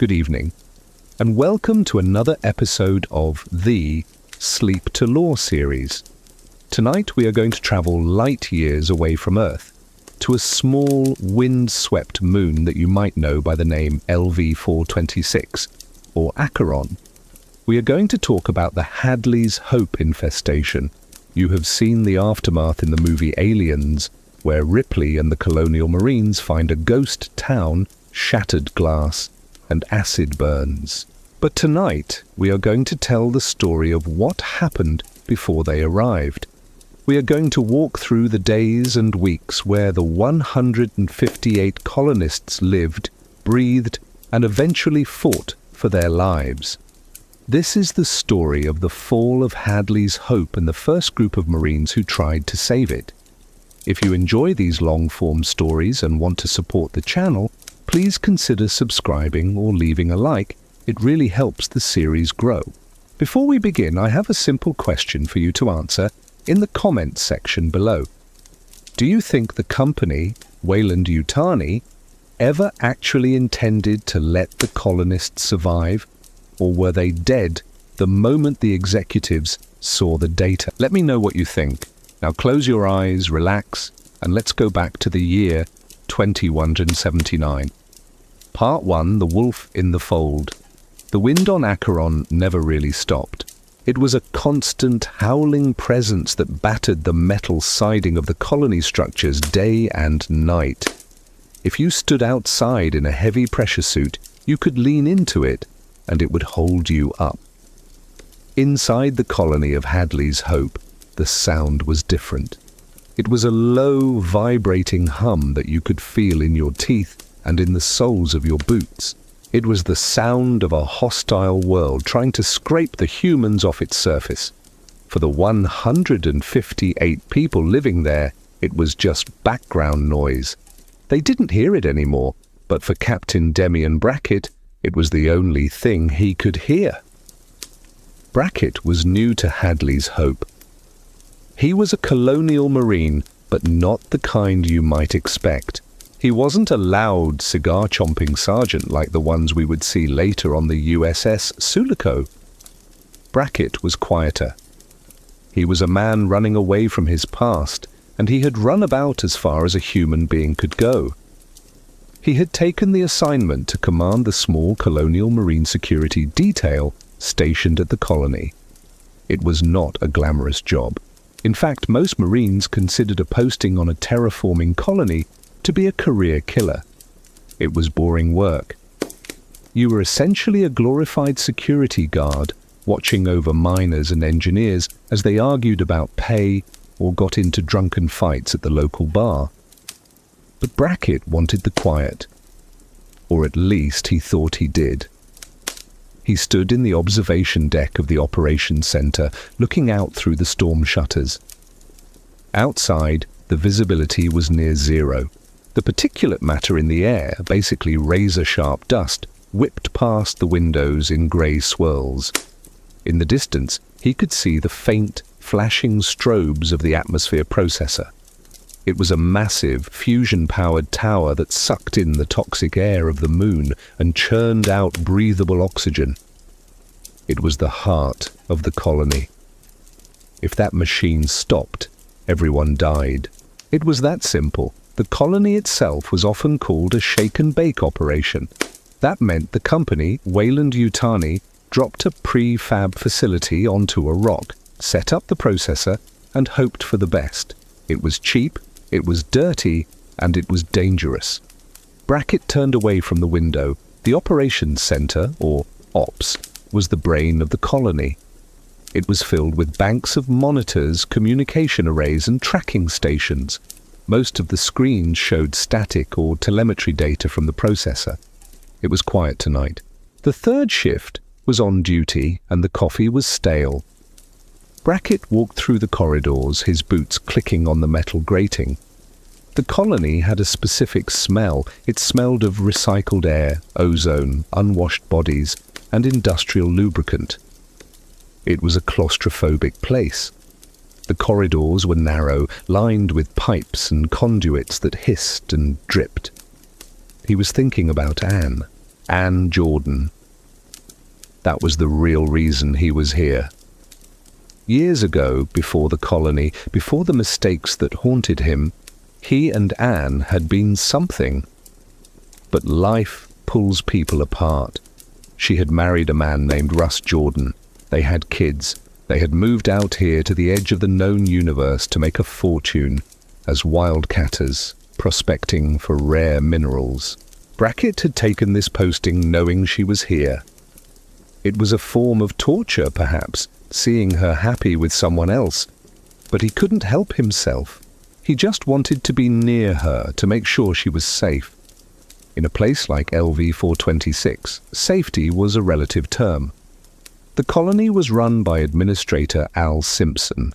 good evening, and welcome to another episode of the Sleep to Lore series. Tonight we are going to travel light years away from Earth, to a small, wind-swept moon that you might know by the name LV-426, or Acheron. We are going to talk about the Hadley's Hope infestation. You have seen the aftermath in the movie Aliens, where Ripley and the Colonial Marines find a ghost town, shattered glass, and acid burns. But tonight, we are going to tell the story of what happened before they arrived. We are going to walk through the days and weeks where the 158 colonists lived, breathed, and eventually fought for their lives. This is the story of the fall of Hadley's Hope and the first group of Marines who tried to save it. If you enjoy these long-form stories and want to support the channel, please consider subscribing or leaving a like. It really helps the series grow. Before we begin, I have a simple question for you to answer in the comments section below. Do you think the company, Weyland-Yutani, ever actually intended to let the colonists survive, or were they dead the moment the executives saw the data? Let me know what you think. Now close your eyes, relax, and let's go back to the year 2179. Part 1, The Wolf in the Fold. The wind on Acheron never really stopped. It was a constant, howling presence that battered the metal siding of the colony structures day and night. If you stood outside in a heavy pressure suit, you could lean into it, and it would hold you up. Inside the colony of Hadley's Hope, the sound was different. It was a low, vibrating hum that you could feel in your teeth and in the soles of your boots. It was the sound of a hostile world trying to scrape the humans off its surface. For the 158 people living there, it was just background noise. They didn't hear it anymore, but for Captain Demian Brackett, it was the only thing he could hear. Brackett was new to Hadley's Hope. He was a Colonial Marine, but not the kind you might expect. He wasn't a loud, cigar-chomping sergeant like the ones we would see later on the USS Sulaco. Brackett was quieter. He was a man running away from his past, and he had run about as far as a human being could go. He had taken the assignment to command the small Colonial Marine security detail stationed at the colony. It was not a glamorous job. In fact, most Marines considered a posting on a terraforming colony to be a career killer. It was boring work. You were essentially a glorified security guard, watching over miners and engineers as they argued about pay or got into drunken fights at the local bar. But Brackett wanted the quiet, or at least he thought he did. He stood in the observation deck of the operations center, looking out through the storm shutters. Outside, the visibility was near zero. The particulate matter in the air, basically razor-sharp dust, whipped past the windows in grey swirls. In the distance, he could see the faint, flashing strobes of the atmosphere processor. It was a massive, fusion-powered tower that sucked in the toxic air of the moon and churned out breathable oxygen. It was the heart of the colony. If that machine stopped, everyone died. It was that simple. The colony itself was often called a shake-and-bake operation. That meant the company, Weyland-Yutani, dropped a prefab facility onto a rock, set up the processor, and hoped for the best. It was cheap, it was dirty, and it was dangerous. Brackett turned away from the window. The operations center, or OPS, was the brain of the colony. It was filled with banks of monitors, communication arrays, and tracking stations. Most of the screens showed static or telemetry data from the processor. It was quiet tonight. The third shift was on duty, and the coffee was stale. Brackett walked through the corridors, his boots clicking on the metal grating. The colony had a specific smell. It smelled of recycled air, ozone, unwashed bodies, and industrial lubricant. It was a claustrophobic place. The corridors were narrow, lined with pipes and conduits that hissed and dripped. He was thinking about Anne. and Jorden. That was the real reason he was here. Years ago, before the colony, before the mistakes that haunted him, he and Anne had been something. But life pulls people apart. She had married a man named Russ Jorden. They had kids. They had moved out here to the edge of the known universe to make a fortune as wildcatters, prospecting for rare minerals. Brackett had taken this posting knowing she was here. It was a form of torture, perhaps, seeing her happy with someone else. But he couldn't help himself. He just wanted to be near her to make sure she was safe. In a place like LV-426, safety was a relative term. The colony was run by Administrator Al Simpson.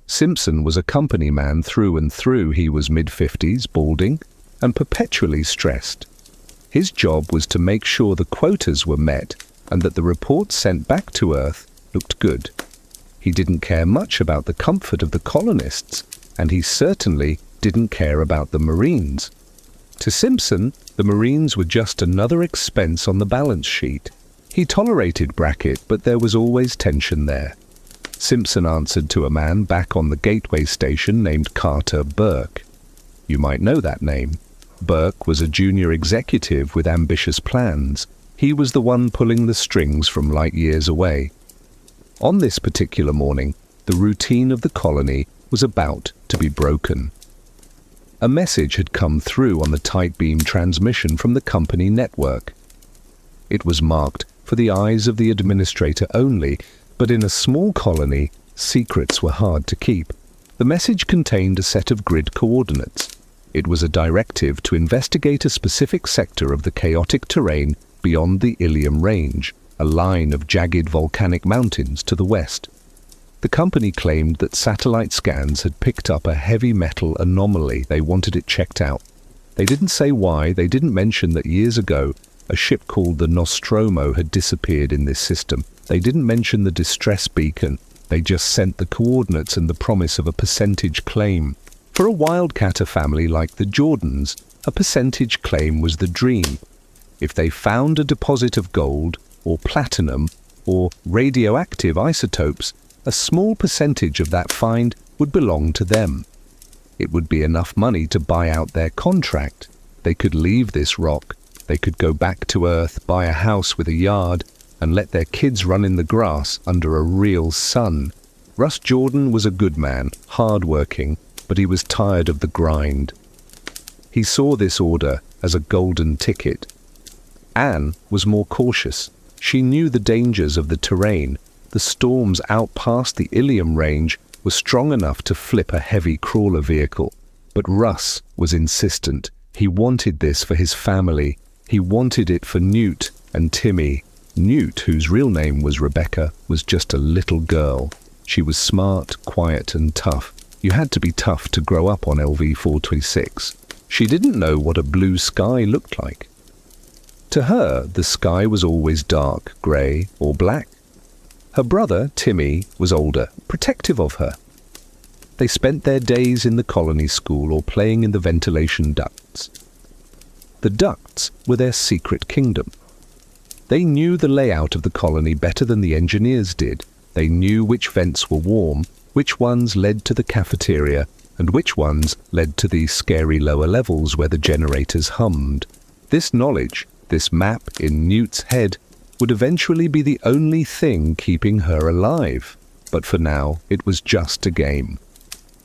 Simpson was a company man through and through. He was mid-50s, balding, and perpetually stressed. His job was to make sure the quotas were met and that the reports sent back to Earth looked good. He didn't care much about the comfort of the colonists, and he certainly didn't care about the Marines. To Simpson, the Marines were just another expense on the balance sheet. He tolerated Brackett, but there was always tension there. Simpson answered to a man back on the Gateway station named Carter Burke. You might know that name. Burke was a junior executive with ambitious plans. He was the one pulling the strings from light years away. On this particular morning, the routine of the colony was about to be broken. A message had come through on the tight beam transmission from the company network. It was marked for the eyes of the administrator only, but in a small colony, secrets were hard to keep. The message contained a set of grid coordinates. It was a directive to investigate a specific sector of the chaotic terrain beyond the Ilium Range, a line of jagged volcanic mountains to the west. The company claimed that satellite scans had picked up a heavy metal anomaly. They wanted it checked out. They didn't say why. They didn't mention that years ago a ship called the Nostromo had disappeared in this system. They didn't mention the distress beacon. They just sent the coordinates and the promise of a percentage claim. For a wildcatter family like the Jordens, a percentage claim was the dream. If they found a deposit of gold or platinum or radioactive isotopes, a small percentage of that find would belong to them. It would be enough money to buy out their contract. They could leave this rock. They could go back to Earth, buy a house with a yard, and let their kids run in the grass under a real sun. Russ Jorden was a good man, hard-working, but he was tired of the grind. He saw this order as a golden ticket. Anne was more cautious. She knew the dangers of the terrain. The storms out past the Ilium Range were strong enough to flip a heavy crawler vehicle. But Russ was insistent. He wanted this for his family. He wanted it for Newt and Timmy. Newt, whose real name was Rebecca, was just a little girl. She was smart, quiet, and tough. You had to be tough to grow up on LV-426. She didn't know what a blue sky looked like. To her, the sky was always dark, grey, or black. Her brother, Timmy, was older, protective of her. They spent their days in the colony school or playing in the ventilation ducts. The ducts were their secret kingdom. They knew the layout of the colony better than the engineers did. They knew which vents were warm, which ones led to the cafeteria, and which ones led to the scary lower levels where the generators hummed. This knowledge, this map in Newt's head, would eventually be the only thing keeping her alive. But for now, it was just a game.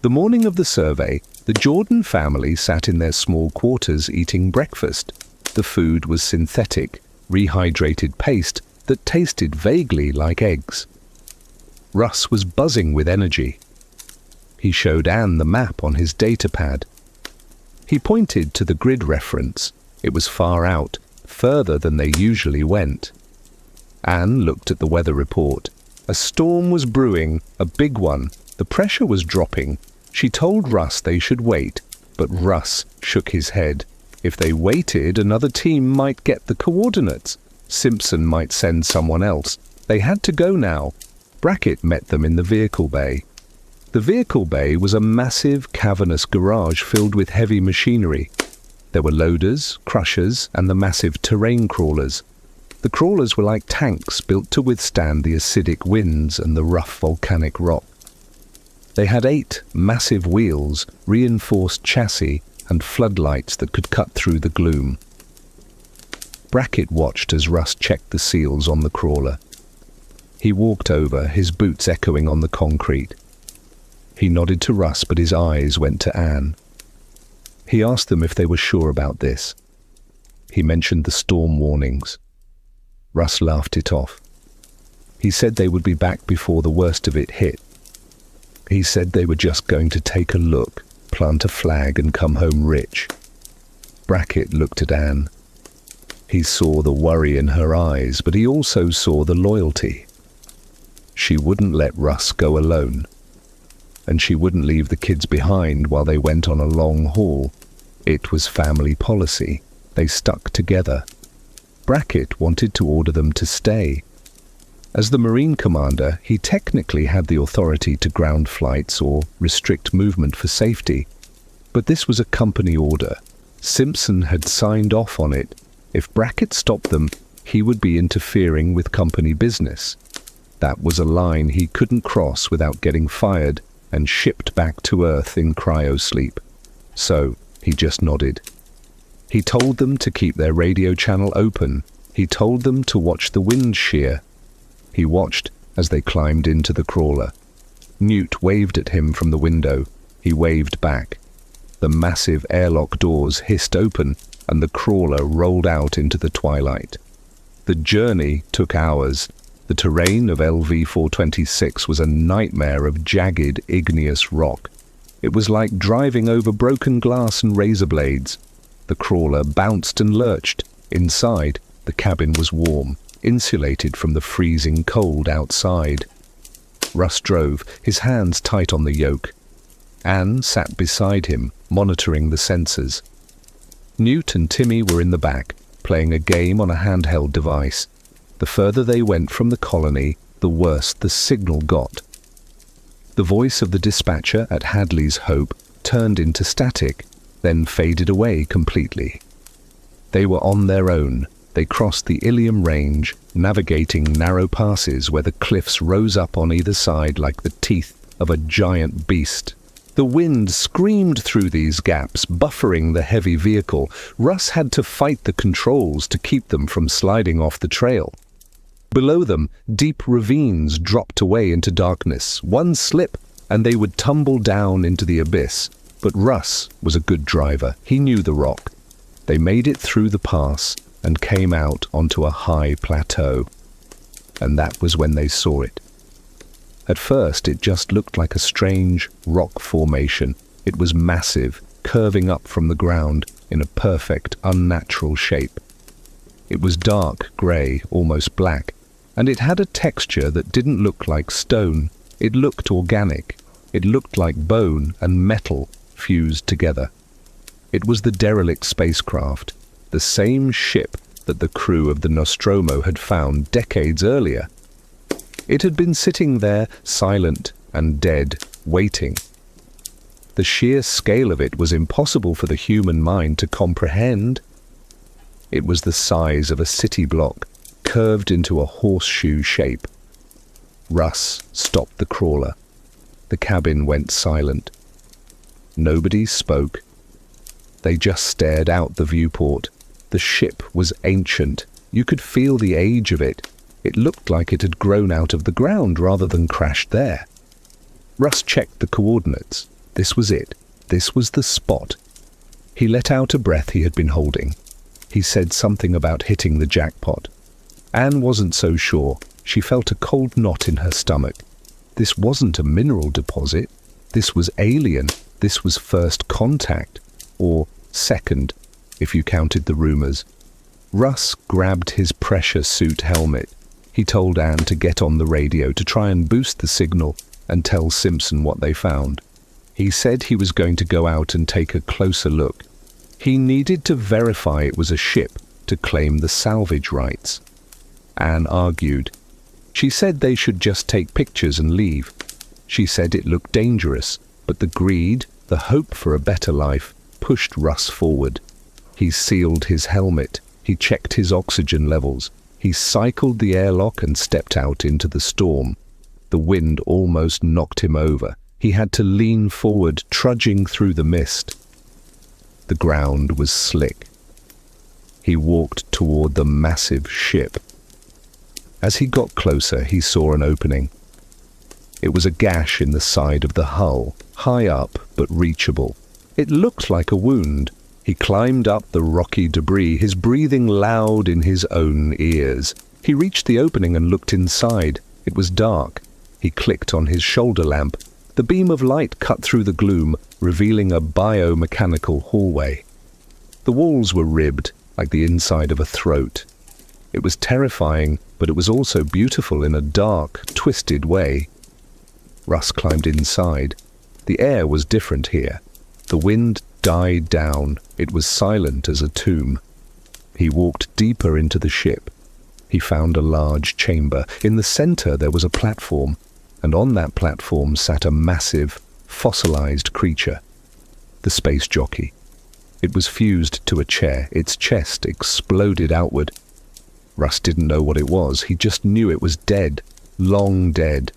The morning of the survey, the Jorden family sat in their small quarters eating breakfast. The food was synthetic, rehydrated paste that tasted vaguely like eggs. Russ was buzzing with energy. He showed Anne the map on his datapad. He pointed to the grid reference. It was far out, further than they usually went. Anne looked at the weather report. A storm was brewing, a big one. The pressure was dropping. She told Russ they should wait, but Russ shook his head. If they waited, another team might get the coordinates. Simpson might send someone else. They had to go now. Brackett met them in the vehicle bay. The vehicle bay was a massive, cavernous garage filled with heavy machinery. There were loaders, crushers, and the massive terrain crawlers. The crawlers were like tanks built to withstand the acidic winds and the rough volcanic rock. They had 8 massive wheels, reinforced chassis, and floodlights that could cut through the gloom. Brackett watched as Russ checked the seals on the crawler. He walked over, his boots echoing on the concrete. He nodded to Russ, but his eyes went to Anne. He asked them if they were sure about this. He mentioned the storm warnings. Russ laughed it off. He said they would be back before the worst of it hit. He said they were just going to take a look, plant a flag, and come home rich. Brackett looked at Anne. He saw the worry in her eyes, but he also saw the loyalty. She wouldn't let Russ go alone. And she wouldn't leave the kids behind while they went on a long haul. It was family policy. They stuck together. Brackett wanted to order them to stay. As the Marine commander, he technically had the authority to ground flights or restrict movement for safety. But this was a company order. Simpson had signed off on it. If Brackett stopped them, he would be interfering with company business. That was a line he couldn't cross without getting fired and shipped back to Earth in cryosleep. So he just nodded. He told them to keep their radio channel open. He told them to watch the wind shear. He watched as they climbed into the crawler. Newt waved at him from the window. He waved back. The massive airlock doors hissed open, and the crawler rolled out into the twilight. The journey took hours. The terrain of LV-426 was a nightmare of jagged, igneous rock. It was like driving over broken glass and razor blades. The crawler bounced and lurched. Inside, the cabin was warm, insulated from the freezing cold outside. Russ drove, his hands tight on the yoke. Anne sat beside him, monitoring the sensors. Newt and Timmy were in the back, playing a game on a handheld device. The further they went from the colony, the worse the signal got. The voice of the dispatcher at Hadley's Hope turned into static, then faded away completely. They were on their own. They crossed the Ilium Range, navigating narrow passes where the cliffs rose up on either side like the teeth of a giant beast. The wind screamed through these gaps, buffering the heavy vehicle. Russ had to fight the controls to keep them from sliding off the trail. Below them, deep ravines dropped away into darkness. One slip, and they would tumble down into the abyss. But Russ was a good driver. He knew the rock. They made it through the pass and came out onto a high plateau. And that was when they saw it. At first, it just looked like a strange rock formation. It was massive, curving up from the ground in a perfect, unnatural shape. It was dark grey, almost black, and it had a texture that didn't look like stone. It looked organic. It looked like bone and metal fused together. It was the derelict spacecraft, the same ship that the crew of the Nostromo had found decades earlier. It had been sitting there, silent and dead, waiting. The sheer scale of it was impossible for the human mind to comprehend. It was the size of a city block, curved into a horseshoe shape. Russ stopped the crawler. The cabin went silent. Nobody spoke. They just stared out the viewport. The ship was ancient. You could feel the age of it. It looked like it had grown out of the ground rather than crashed there. Russ checked the coordinates. This was it. This was the spot. He let out a breath he had been holding. He said something about hitting the jackpot. Anne wasn't so sure. She felt a cold knot in her stomach. This wasn't a mineral deposit. This was alien. This was first contact. Or second, if you counted the rumors. Russ grabbed his pressure suit helmet. He told Anne to get on the radio to try and boost the signal and tell Simpson what they found. He said he was going to go out and take a closer look. He needed to verify it was a ship to claim the salvage rights. Anne argued. She said they should just take pictures and leave. She said it looked dangerous, but the greed, the hope for a better life, pushed Russ forward. He sealed his helmet. He checked his oxygen levels. He cycled the airlock and stepped out into the storm. The wind almost knocked him over. He had to lean forward, trudging through the mist. The ground was slick. He walked toward the massive ship. As he got closer, he saw an opening. It was a gash in the side of the hull, high up but reachable. It looked like a wound. He climbed up the rocky debris, his breathing loud in his own ears. He reached the opening and looked inside. It was dark. He clicked on his shoulder lamp. The beam of light cut through the gloom, revealing a biomechanical hallway. The walls were ribbed, like the inside of a throat. It was terrifying, but it was also beautiful in a dark, twisted way. Russ climbed inside. The air was different here. The wind died down. It was silent as a tomb. He walked deeper into the ship. He found a large chamber. In the center there was a platform, and on that platform sat a massive, fossilized creature. The space jockey. It was fused to a chair. Its chest exploded outward. Russ didn't know what it was. He just knew it was dead, long dead.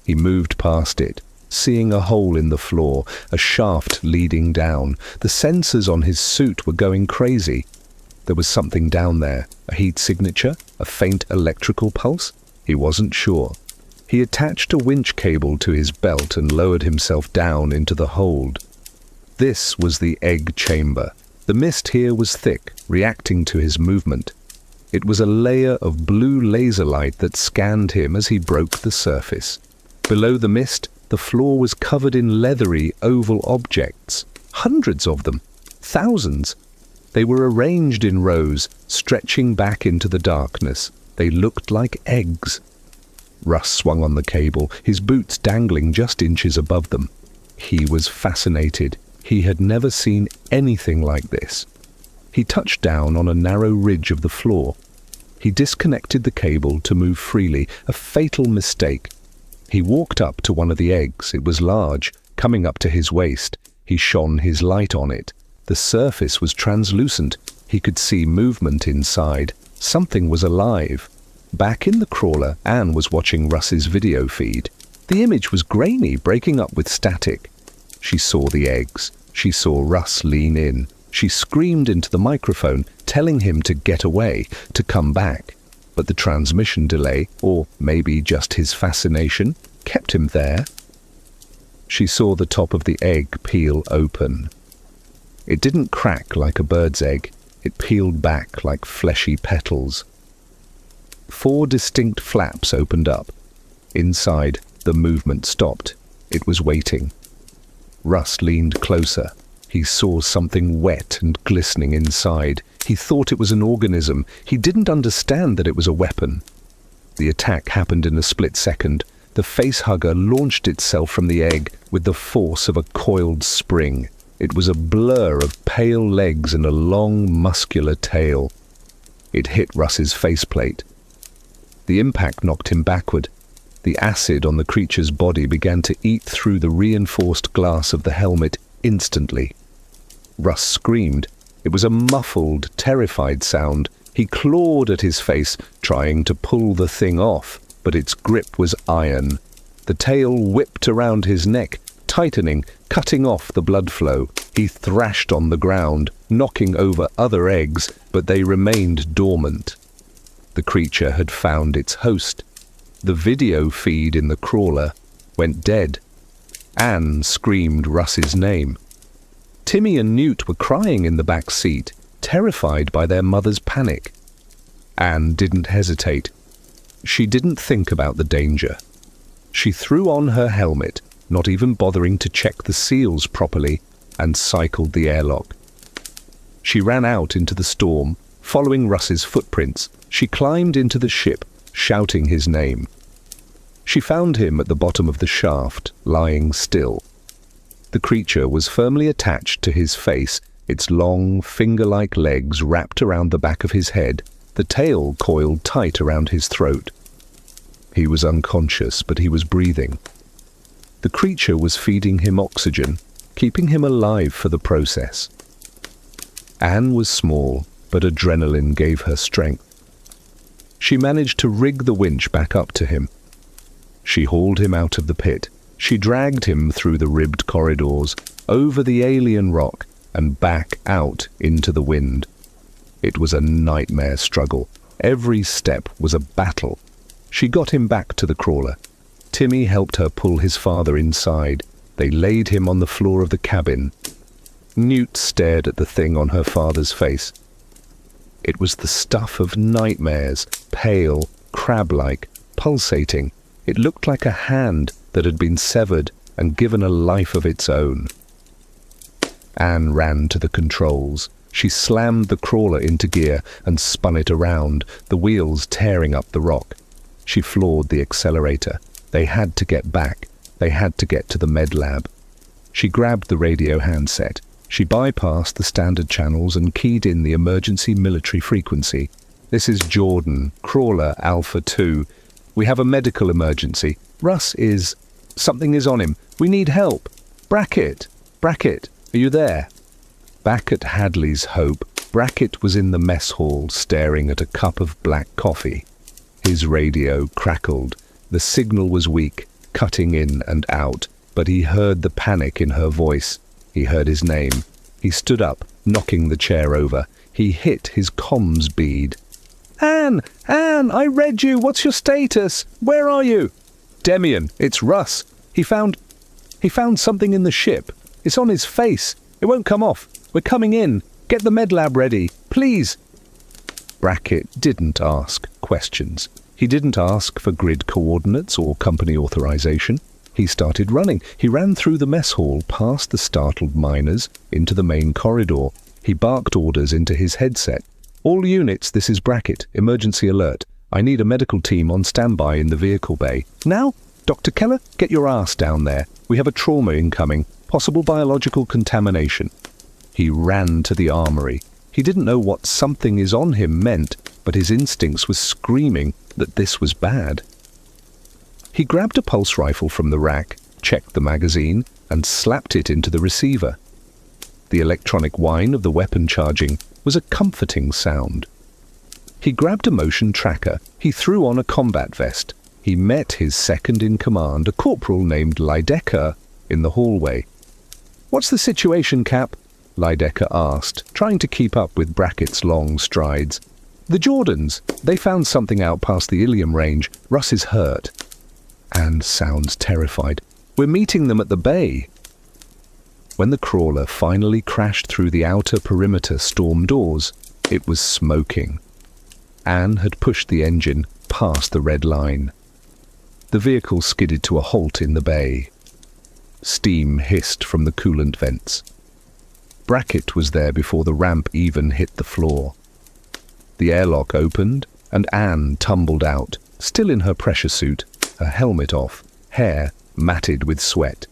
He moved past it, seeing a hole in the floor, a shaft leading down. The sensors on his suit were going crazy. There was something down there, a heat signature, a faint electrical pulse. He wasn't sure. He attached a winch cable to his belt and lowered himself down into the hold. This was the egg chamber. The mist here was thick, reacting to his movement. It was a layer of blue laser light that scanned him as he broke the surface. Below the mist, the floor was covered in leathery, oval objects. Hundreds of them. Thousands. They were arranged in rows, stretching back into the darkness. They looked like eggs. Russ swung on the cable, his boots dangling just inches above them. He was fascinated. He had never seen anything like this. He touched down on a narrow ridge of the floor. He disconnected the cable to move freely, a fatal mistake. He walked up to one of the eggs. It was large, coming up to his waist. He shone his light on it. The surface was translucent. He could see movement inside. Something was alive. Back in the crawler, Anne was watching Russ's video feed. The image was grainy, breaking up with static. She saw the eggs. She saw Russ lean in. She screamed into the microphone, telling him to get away, to come back. But the transmission delay, or maybe just his fascination, kept him there. She saw the top of the egg peel open. It didn't crack like a bird's egg. It peeled back like fleshy petals. 4 distinct flaps opened up. Inside, the movement stopped. It was waiting. Russ leaned closer. He saw something wet and glistening inside. He thought it was an organism. He didn't understand that it was a weapon. The attack happened in a split second. The facehugger launched itself from the egg with the force of a coiled spring. It was a blur of pale legs and a long, muscular tail. It hit Russ's faceplate. The impact knocked him backward. The acid on the creature's body began to eat through the reinforced glass of the helmet instantly. Russ screamed. It was a muffled, terrified sound. He clawed at his face, trying to pull the thing off, but its grip was iron. The tail whipped around his neck, tightening, cutting off the blood flow. He thrashed on the ground, knocking over other eggs, but they remained dormant. The creature had found its host. The video feed in the crawler went dead. Anne screamed Russ's name. Timmy and Newt were crying in the back seat, terrified by their mother's panic. Anne didn't hesitate. She didn't think about the danger. She threw on her helmet, not even bothering to check the seals properly, and cycled the airlock. She ran out into the storm, following Russ's footprints. She climbed into the ship, shouting his name. She found him at the bottom of the shaft, lying still. The creature was firmly attached to his face, its long, finger-like legs wrapped around the back of his head, the tail coiled tight around his throat. He was unconscious, but he was breathing. The creature was feeding him oxygen, keeping him alive for the process. Anne was small, but adrenaline gave her strength. She managed to rig the winch back up to him. She hauled him out of the pit. She dragged him through the ribbed corridors, over the alien rock, and back out into the wind. It was a nightmare struggle. Every step was a battle. She got him back to the crawler. Timmy helped her pull his father inside. They laid him on the floor of the cabin. Newt stared at the thing on her father's face. It was the stuff of nightmares, pale, crab-like, pulsating. It looked like a hand that had been severed and given a life of its own. Anne ran to the controls. She slammed the crawler into gear and spun it around, the wheels tearing up the rock. She floored the accelerator. They had to get back. They had to get to the med lab. She grabbed the radio handset. She bypassed the standard channels and keyed in the emergency military frequency. "This is Jorden, crawler Alpha 2. We have a medical emergency. Russ is... something is on him. We need help. Brackett, are you there?" Back at Hadley's Hope, Brackett was in the mess hall staring at a cup of black coffee. His radio crackled. The signal was weak, cutting in and out, but he heard the panic in her voice. He heard his name. He stood up, knocking the chair over. He hit his comms bead. Anne, I read you. What's your status? Where are you?" "Demian, it's Russ. He found something in the ship. It's on his face. It won't come off. We're coming in. Get the med lab ready, please." Brackett didn't ask questions. He didn't ask for grid coordinates or company authorization. He started running. He ran through the mess hall, past the startled miners, into the main corridor. He barked orders into his headset. "All units, this is Brackett. Emergency alert. I need a medical team on standby in the vehicle bay. Now? Dr. Keller, get your ass down there. We have a trauma incoming. Possible biological contamination." He ran to the armory. He didn't know what "something is on him" meant, but his instincts were screaming that this was bad. He grabbed a pulse rifle from the rack, checked the magazine, and slapped it into the receiver. The electronic whine of the weapon charging was a comforting sound. He grabbed a motion tracker. He threw on a combat vest. He met his second-in-command, a corporal named Lydecker, in the hallway. "What's the situation, Cap?" Lydecker asked, trying to keep up with Brackett's long strides. "The Jordans. They found something out past the Ilium range. Russ is hurt." Anne sounds terrified. "We're meeting them at the bay." When the crawler finally crashed through the outer perimeter storm doors, it was smoking. Anne had pushed the engine past the red line. The vehicle skidded to a halt in the bay. Steam hissed from the coolant vents. Brackett was there before the ramp even hit the floor. The airlock opened, and Anne tumbled out, still in her pressure suit, her helmet off, hair matted with sweat.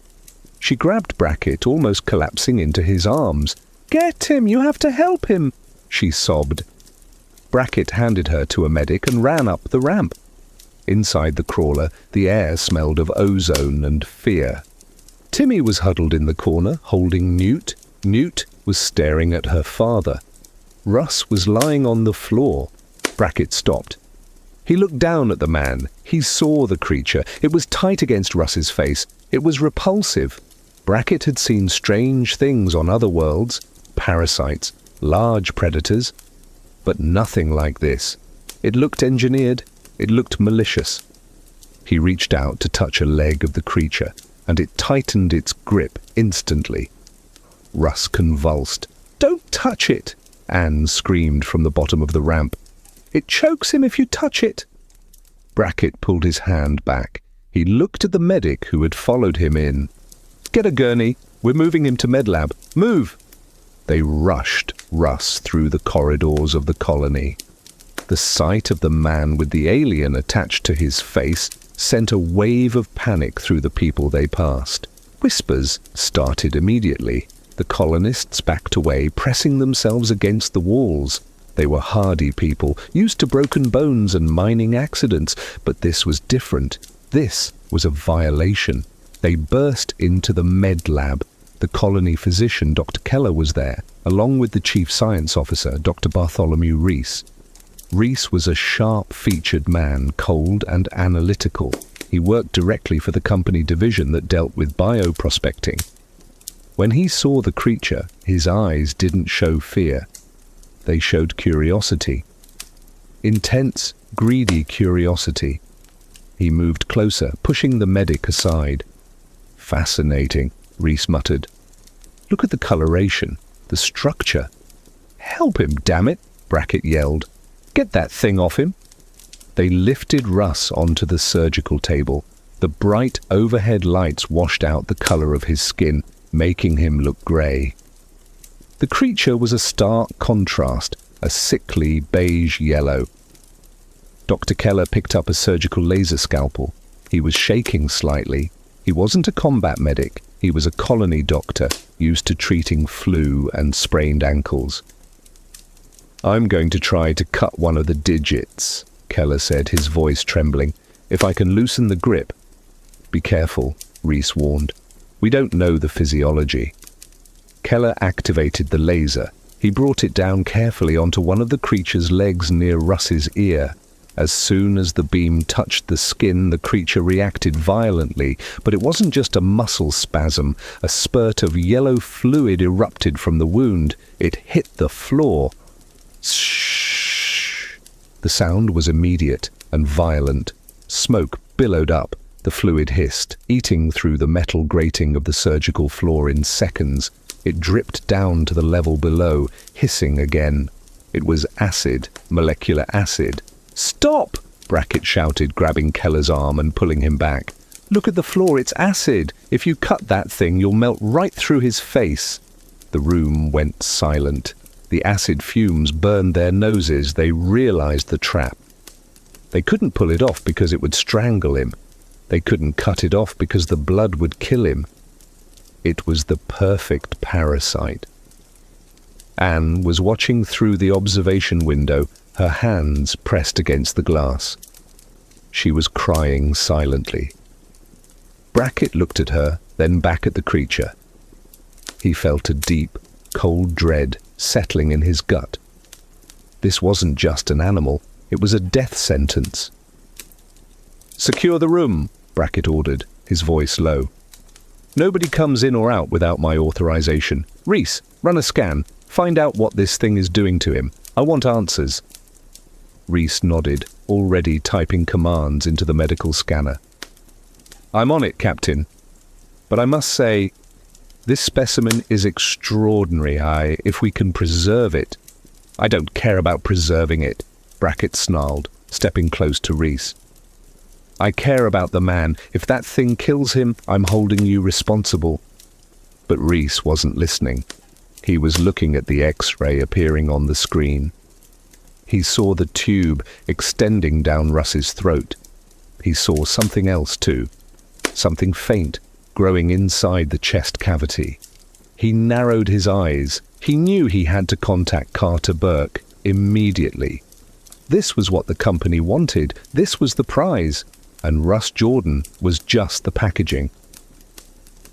She grabbed Brackett, almost collapsing into his arms. "Get him! You have to help him!" she sobbed. Brackett handed her to a medic and ran up the ramp. Inside the crawler, the air smelled of ozone and fear. Timmy was huddled in the corner, holding Newt. Newt was staring at her father. Russ was lying on the floor. Brackett stopped. He looked down at the man. He saw the creature. It was tight against Russ's face. It was repulsive. Brackett had seen strange things on other worlds, parasites, large predators, but nothing like this. It looked engineered. It looked malicious. He reached out to touch a leg of the creature, and it tightened its grip instantly. Russ convulsed. "Don't touch it!" Anne screamed from the bottom of the ramp. "It chokes him if you touch it." Brackett pulled his hand back. He looked at the medic who had followed him in. "Get a gurney. We're moving him to medlab. Move!" They rushed Russ through the corridors of the colony. The sight of the man with the alien attached to his face sent a wave of panic through the people they passed. Whispers started immediately. The colonists backed away, pressing themselves against the walls. They were hardy people, used to broken bones and mining accidents, but this was different. This was a violation. They burst into the med lab. The colony physician, Dr. Keller, was there, along with the chief science officer, Dr. Bartholomew Rees. Rees was a sharp-featured man, cold and analytical. He worked directly for the company division that dealt with bioprospecting. When he saw the creature, his eyes didn't show fear. They showed curiosity. Intense, greedy curiosity. He moved closer, pushing the medic aside. "Fascinating," Rees muttered. "Look at the coloration, the structure." "Help him, damn it," Brackett yelled. "Get that thing off him." They lifted Russ onto the surgical table. The bright overhead lights washed out the color of his skin, making him look grey. The creature was a stark contrast, a sickly beige yellow. Dr. Keller picked up a surgical laser scalpel. He was shaking slightly. He wasn't a combat medic. He was a colony doctor, used to treating flu and sprained ankles. "I'm going to try to cut one of the digits," Keller said, his voice trembling. "If I can loosen the grip." "Be careful," Rees warned. "We don't know the physiology." Keller activated the laser. He brought it down carefully onto one of the creature's legs near Russ's ear. As soon as the beam touched the skin, the creature reacted violently, but it wasn't just a muscle spasm. A spurt of yellow fluid erupted from the wound. It hit the floor. Shh! The sound was immediate and violent. Smoke billowed up. The fluid hissed, eating through the metal grating of the surgical floor in seconds. It dripped down to the level below, hissing again. It was acid, molecular acid. "Stop!" Brackett shouted, grabbing Keller's arm and pulling him back. "Look at the floor, it's acid. If you cut that thing, you'll melt right through his face." The room went silent. The acid fumes burned their noses. They realized the trap. They couldn't pull it off because it would strangle him. They couldn't cut it off because the blood would kill him. It was the perfect parasite. Anne was watching through the observation window, her hands pressed against the glass. She was crying silently. Brackett looked at her, then back at the creature. He felt a deep, cold dread settling in his gut. This wasn't just an animal, it was a death sentence. "Secure the room," Brackett ordered, his voice low. "Nobody comes in or out without my authorization. Rees, run a scan. Find out what this thing is doing to him. I want answers." Rees nodded, already typing commands into the medical scanner. "I'm on it, Captain. But I must say, this specimen is extraordinary. If we can preserve it." "I don't care about preserving it," Brackett snarled, stepping close to Rees. "I care about the man. If that thing kills him, I'm holding you responsible." But Rees wasn't listening. He was looking at the X-ray appearing on the screen. He saw the tube extending down Russ's throat. He saw something else too, something faint growing inside the chest cavity. He narrowed his eyes. He knew he had to contact Carter Burke immediately. This was what the company wanted. This was the prize. And Russ Jorden was just the packaging.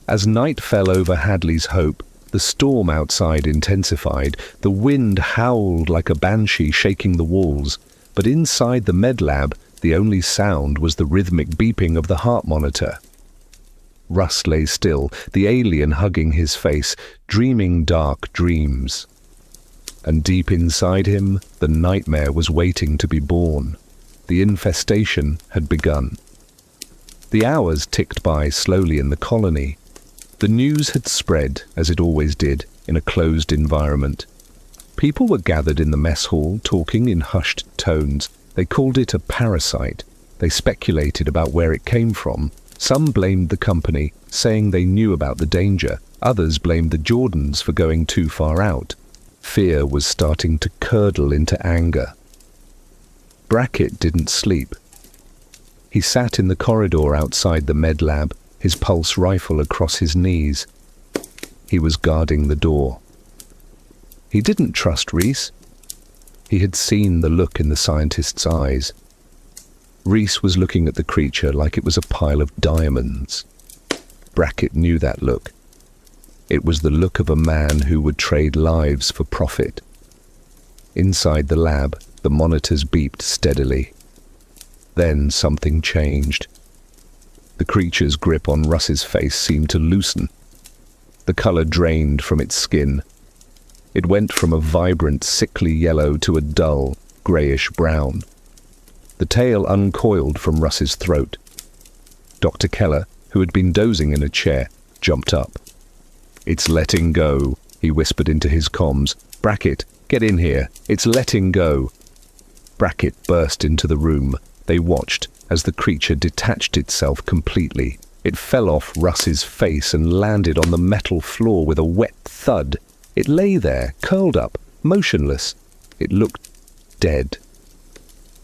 As night fell over Hadley's Hope, the storm outside intensified. The wind howled like a banshee shaking the walls, but inside the med lab, the only sound was the rhythmic beeping of the heart monitor. Russ lay still, the alien hugging his face, dreaming dark dreams. And deep inside him, the nightmare was waiting to be born. The infestation had begun. The hours ticked by slowly in the colony. The news had spread, as it always did, in a closed environment. People were gathered in the mess hall, talking in hushed tones. They called it a parasite. They speculated about where it came from. Some blamed the company, saying they knew about the danger. Others blamed the Jordans for going too far out. Fear was starting to curdle into anger. Brackett didn't sleep. He sat in the corridor outside the med lab, his pulse rifle across his knees. He was guarding the door. He didn't trust Rees. He had seen the look in the scientist's eyes. Rees was looking at the creature like it was a pile of diamonds. Brackett knew that look. It was the look of a man who would trade lives for profit. Inside the lab, the monitors beeped steadily. Then something changed. The creature's grip on Russ's face seemed to loosen. The color drained from its skin. It went from a vibrant, sickly yellow to a dull, grayish-brown. The tail uncoiled from Russ's throat. Dr. Keller, who had been dozing in a chair, jumped up. "It's letting go," he whispered into his comms. "Brackett, get in here. It's letting go." Brackett burst into the room. They watched as the creature detached itself completely. It fell off Russ's face and landed on the metal floor with a wet thud. It lay there, curled up, motionless. It looked dead.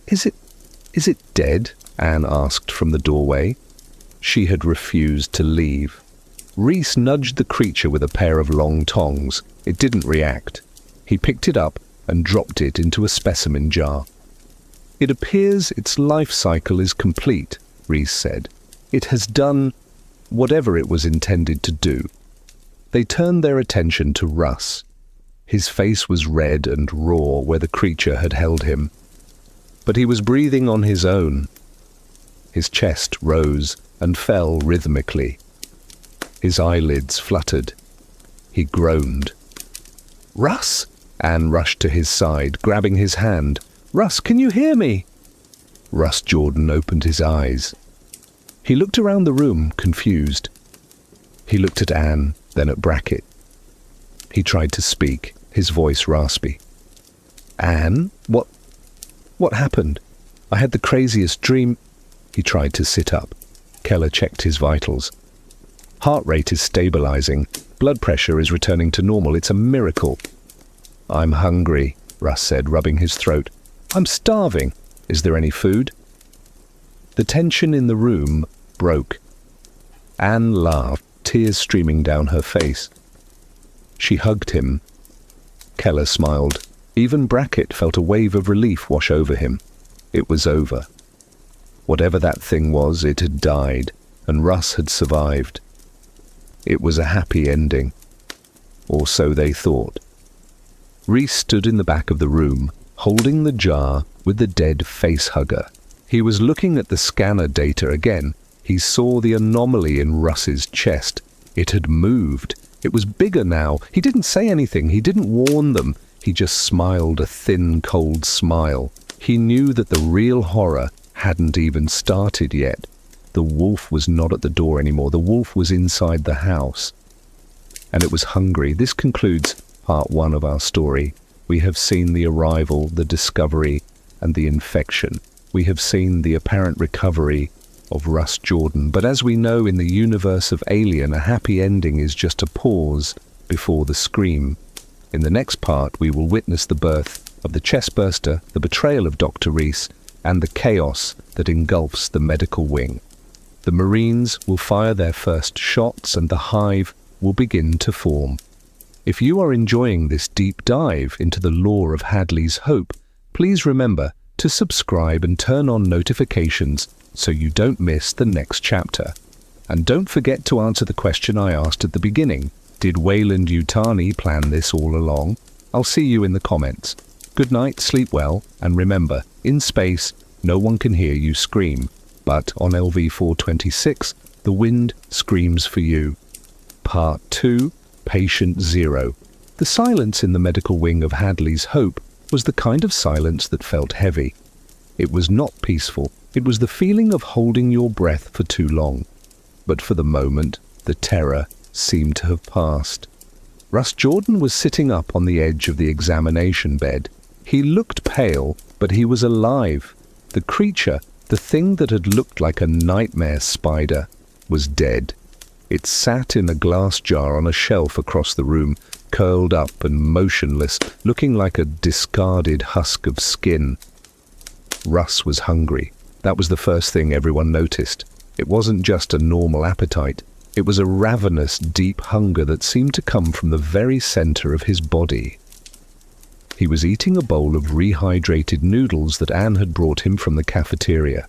Is it dead?" Anne asked from the doorway. She had refused to leave. Reese nudged the creature with a pair of long tongs. It didn't react. He picked it up and dropped it into a specimen jar. "It appears its life cycle is complete," Reese said. "It has done whatever it was intended to do." They turned their attention to Russ. His face was red and raw where the creature had held him. But he was breathing on his own. His chest rose and fell rhythmically. His eyelids fluttered. He groaned. "Russ!" Anne rushed to his side, grabbing his hand. "Russ, can you hear me?" Russ Jorden opened his eyes. He looked around the room, confused. He looked at Anne, then at Brackett. He tried to speak, his voice raspy. "Anne, what happened? I had the craziest dream." He tried to sit up. Keller checked his vitals. "Heart rate is stabilizing. Blood pressure is returning to normal. It's a miracle." "I'm hungry," Russ said, rubbing his throat. "I'm starving. Is there any food?" The tension in the room broke. Anne laughed, tears streaming down her face. She hugged him. Keller smiled. Even Brackett felt a wave of relief wash over him. It was over. Whatever that thing was, it had died, and Russ had survived. It was a happy ending. Or so they thought. Reese stood in the back of the room, holding the jar with the dead facehugger. He was looking at the scanner data again. He saw the anomaly in Russ's chest. It had moved. It was bigger now. He didn't say anything. He didn't warn them. He just smiled a thin, cold smile. He knew that the real horror hadn't even started yet. The wolf was not at the door anymore. The wolf was inside the house. And it was hungry. This concludes part 1 of our story. We have seen the arrival, the discovery, and the infection. We have seen the apparent recovery of Russ Jorden. But as we know in the universe of Alien, a happy ending is just a pause before the scream. In the next part, we will witness the birth of the chestburster, the betrayal of Dr. Reese, and the chaos that engulfs the medical wing. The Marines will fire their first shots and the hive will begin to form. If you are enjoying this deep dive into the lore of Hadley's Hope, please remember to subscribe and turn on notifications so you don't miss the next chapter. And don't forget to answer the question I asked at the beginning. Did Wayland Yutani plan this all along? I'll see you in the comments. Good night, sleep well, and remember, in space, no one can hear you scream. But on LV-426, the wind screams for you. Part 2, Patient Zero. The silence in the medical wing of Hadley's Hope was the kind of silence that felt heavy. It was not peaceful. It was the feeling of holding your breath for too long. But for the moment, the terror seemed to have passed. Russ Jorden was sitting up on the edge of the examination bed. He looked pale, but he was alive. The creature, the thing that had looked like a nightmare spider, was dead. It sat in a glass jar on a shelf across the room, curled up and motionless, looking like a discarded husk of skin. Russ was hungry. That was the first thing everyone noticed. It wasn't just a normal appetite. It was a ravenous, deep hunger that seemed to come from the very center of his body. He was eating a bowl of rehydrated noodles that Anne had brought him from the cafeteria.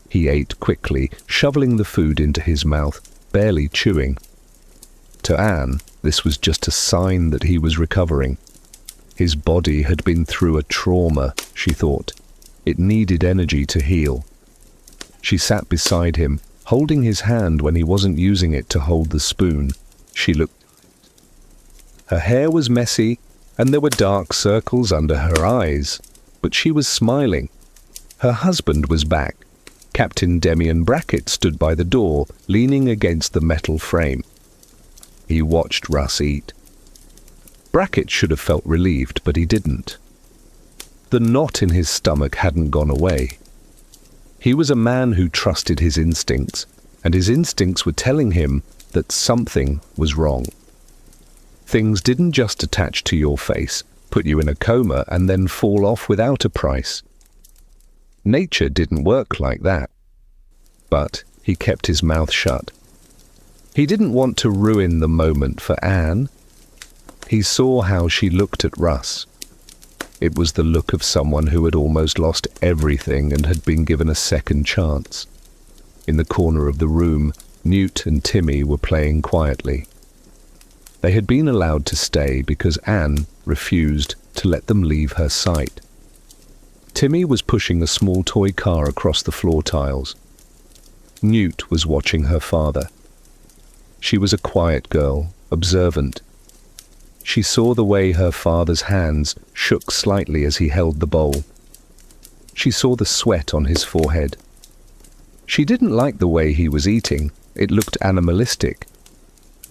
He ate quickly, shoveling the food into his mouth, barely chewing. To Anne, this was just a sign that he was recovering. His body had been through a trauma, she thought. It needed energy to heal. She sat beside him, holding his hand when he wasn't using it to hold the spoon. She looked. Her hair was messy, and there were dark circles under her eyes, but she was smiling. Her husband was back. Captain Demian Brackett stood by the door, leaning against the metal frame. He watched Russ eat. Brackett should have felt relieved, but he didn't. The knot in his stomach hadn't gone away. He was a man who trusted his instincts, and his instincts were telling him that something was wrong. Things didn't just attach to your face, put you in a coma, and then fall off without a price. Nature didn't work like that. But he kept his mouth shut. He didn't want to ruin the moment for Anne. He saw how she looked at Russ. It was the look of someone who had almost lost everything and had been given a second chance. In the corner of the room, Newt and Timmy were playing quietly. They had been allowed to stay because Anne refused to let them leave her sight. Timmy was pushing a small toy car across the floor tiles. Newt was watching her father. She was a quiet girl, observant. She saw the way her father's hands shook slightly as he held the bowl. She saw the sweat on his forehead. She didn't like the way he was eating. It looked animalistic.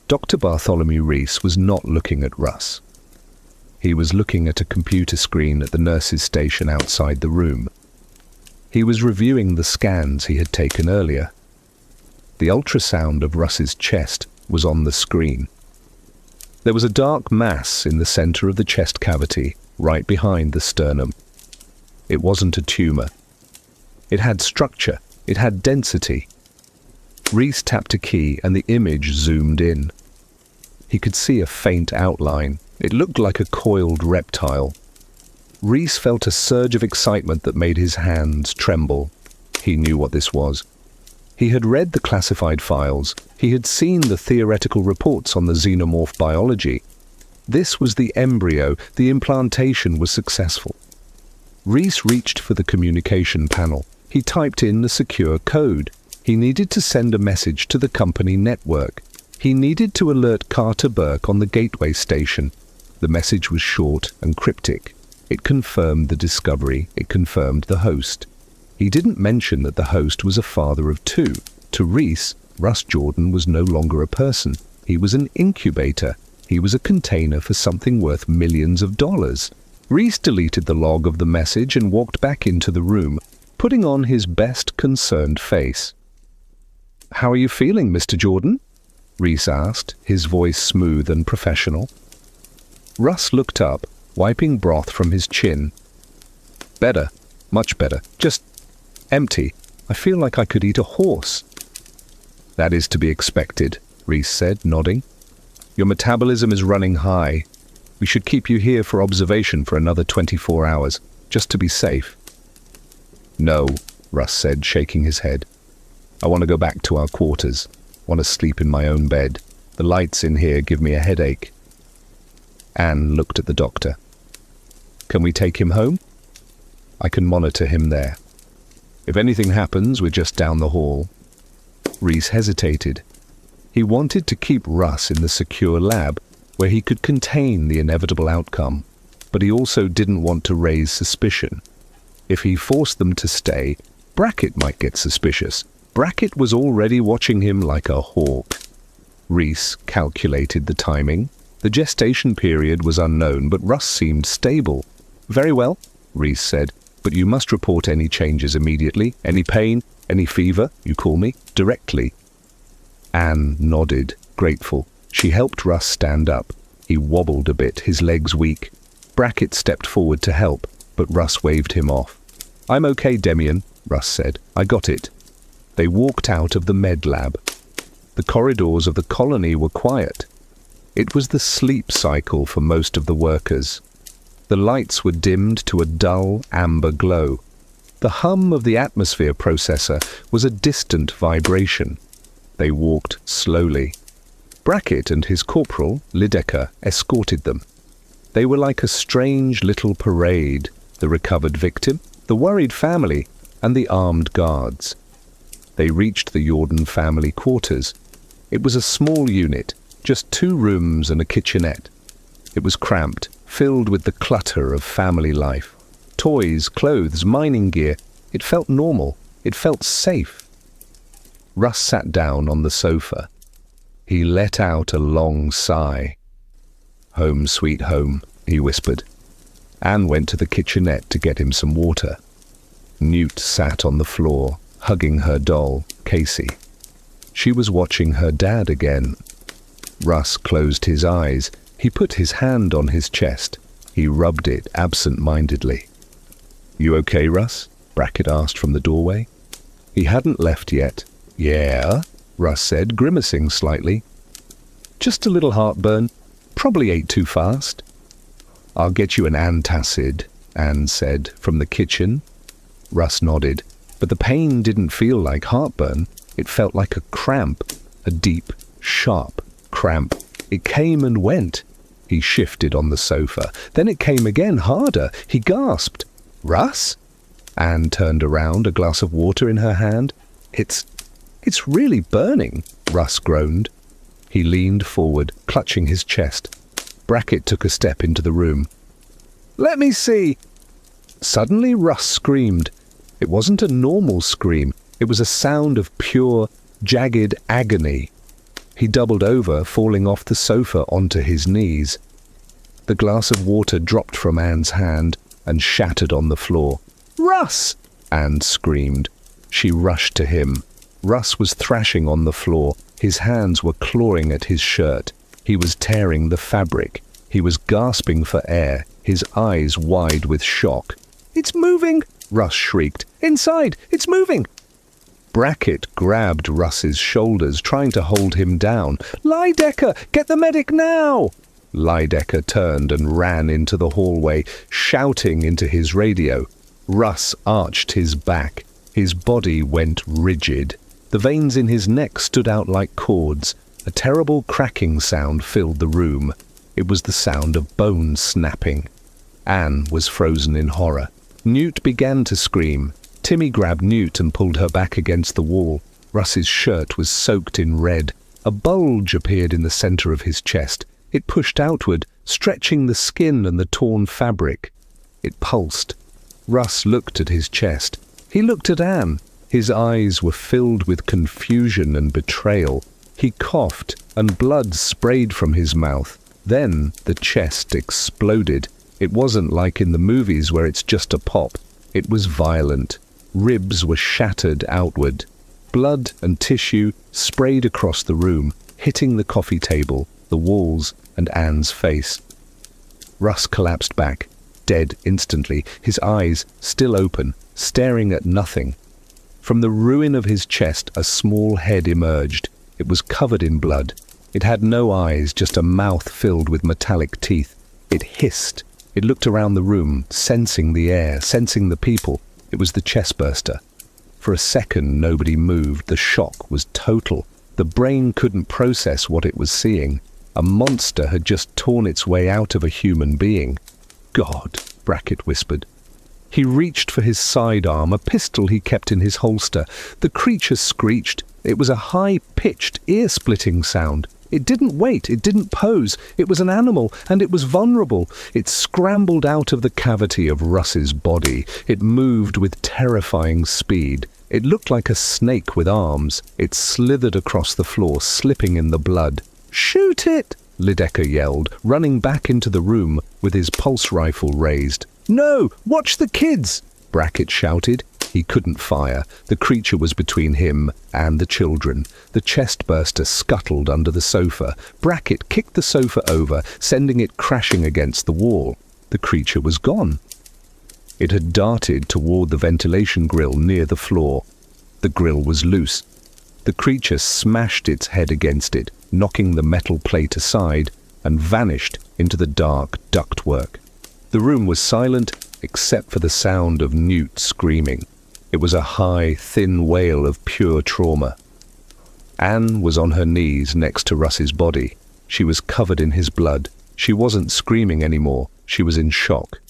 Dr. Bartholomew Reese was not looking at Russ. He was looking at a computer screen at the nurse's station outside the room. He was reviewing the scans he had taken earlier. The ultrasound of Russ's chest was on the screen. There was a dark mass in the center of the chest cavity, right behind the sternum. It wasn't a tumor. It had structure. It had density. Reese tapped a key and the image zoomed in. He could see a faint outline. It looked like a coiled reptile. Reese felt a surge of excitement that made his hands tremble. He knew what this was. He had read the classified files. He had seen the theoretical reports on the xenomorph biology. This was the embryo. The implantation was successful. Reese reached for the communication panel. He typed in the secure code. He needed to send a message to the company network. He needed to alert Carter Burke on the gateway station. The message was short and cryptic. It confirmed the discovery. It confirmed the host. He didn't mention that the host was a father of two. To Reese, Russ Jorden was no longer a person. He was an incubator. He was a container for something worth millions of dollars. Reese deleted the log of the message and walked back into the room, putting on his best concerned face. "How are you feeling, Mr. Jorden?" Reese asked, his voice smooth and professional. Russ looked up, wiping broth from his chin. "Better, much better. Just empty. I feel like I could eat a horse." "That is to be expected," Reese said, nodding. "Your metabolism is running high. We should keep you here for observation for another 24 hours, just to be safe." "No," Russ said, shaking his head. "I want to go back to our quarters. I want to sleep in my own bed. The lights in here give me a headache." Anne looked at the doctor. "Can we take him home?" "I can monitor him there. If anything happens, we're just down the hall." Reese hesitated. He wanted to keep Russ in the secure lab, where he could contain the inevitable outcome, but he also didn't want to raise suspicion. If he forced them to stay, Brackett might get suspicious. Brackett was already watching him like a hawk. Reese calculated the timing. The gestation period was unknown, but Russ seemed stable. "Very well," Reese said, "but you must report any changes immediately. Any pain, any fever, you call me, directly." Anne nodded, grateful. She helped Russ stand up. He wobbled a bit, his legs weak. Brackett stepped forward to help, but Russ waved him off. "I'm okay, Demian," Russ said. "I got it." They walked out of the med lab. The corridors of the colony were quiet. It was the sleep cycle for most of the workers. The lights were dimmed to a dull amber glow. The hum of the atmosphere processor was a distant vibration. They walked slowly. Brackett and his corporal, Lydekker, escorted them. They were like a strange little parade, the recovered victim, the worried family, and the armed guards. They reached the Jorden family quarters. It was a small unit, just 2 rooms and a kitchenette. It was cramped, filled with the clutter of family life. Toys, clothes, mining gear. It felt normal. It felt safe. Russ sat down on the sofa. He let out a long sigh. "Home sweet home," he whispered. Anne went to the kitchenette to get him some water. Newt sat on the floor, hugging her doll, Casey. She was watching her dad again. Russ closed his eyes. He put his hand on his chest. He rubbed it absent-mindedly. "You okay, Russ?" Brackett asked from the doorway. He hadn't left yet. "Yeah," Russ said, grimacing slightly. "Just a little heartburn. Probably ate too fast." "I'll get you an antacid," Anne said, from the kitchen. Russ nodded, but the pain didn't feel like heartburn. It felt like a cramp, a deep, sharp cramp. It came and went. He shifted on the sofa. Then it came again, harder. He gasped. "Russ?" Anne turned around, a glass of water in her hand. It's really burning," Russ groaned. He leaned forward, clutching his chest. Brackett took a step into the room. "Let me see." Suddenly Russ screamed. It wasn't a normal scream. It was a sound of pure, jagged agony. He doubled over, falling off the sofa onto his knees. The glass of water dropped from Anne's hand and shattered on the floor. "Russ!" Anne screamed. She rushed to him. Russ was thrashing on the floor. His hands were clawing at his shirt. He was tearing the fabric. He was gasping for air, his eyes wide with shock. "It's moving!" Russ shrieked. "Inside! It's moving!" Brackett grabbed Russ's shoulders, trying to hold him down. "Lydekker! Get the medic now!" Lydekker turned and ran into the hallway, shouting into his radio. Russ arched his back. His body went rigid. The veins in his neck stood out like cords. A terrible cracking sound filled the room. It was the sound of bones snapping. Anne was frozen in horror. Newt began to scream. Timmy grabbed Newt and pulled her back against the wall. Russ's shirt was soaked in red. A bulge appeared in the center of his chest. It pushed outward, stretching the skin and the torn fabric. It pulsed. Russ looked at his chest. He looked at Anne. His eyes were filled with confusion and betrayal. He coughed, and blood sprayed from his mouth. Then the chest exploded. It wasn't like in the movies where it's just a pop. It was violent. Ribs were shattered outward. Blood and tissue sprayed across the room, hitting the coffee table, the walls, and Anne's face. Russ collapsed back, dead instantly, his eyes still open, staring at nothing. From the ruin of his chest, a small head emerged. It was covered in blood. It had no eyes, just a mouth filled with metallic teeth. It hissed. It looked around the room, sensing the air, sensing the people. It was the chestburster. For a second, nobody moved. The shock was total. The brain couldn't process what it was seeing. A monster had just torn its way out of a human being. "God," Brackett whispered. He reached for his sidearm, a pistol he kept in his holster. The creature screeched. It was a high-pitched, ear-splitting sound. It didn't wait, it didn't pose. It was an animal, and it was vulnerable. It scrambled out of the cavity of Russ's body. It moved with terrifying speed. It looked like a snake with arms. It slithered across the floor, slipping in the blood. "Shoot it!" Lydekker yelled, running back into the room with his pulse rifle raised. "No! Watch the kids!" Brackett shouted. He couldn't fire. The creature was between him and the children. The chestburster scuttled under the sofa. Brackett kicked the sofa over, sending it crashing against the wall. The creature was gone. It had darted toward the ventilation grill near the floor. The grill was loose. The creature smashed its head against it, knocking the metal plate aside, and vanished into the dark ductwork. The room was silent except for the sound of Newt screaming. It was a high, thin wail of pure trauma. Anne was on her knees next to Russ's body. She was covered in his blood. She wasn't screaming anymore. She was in shock.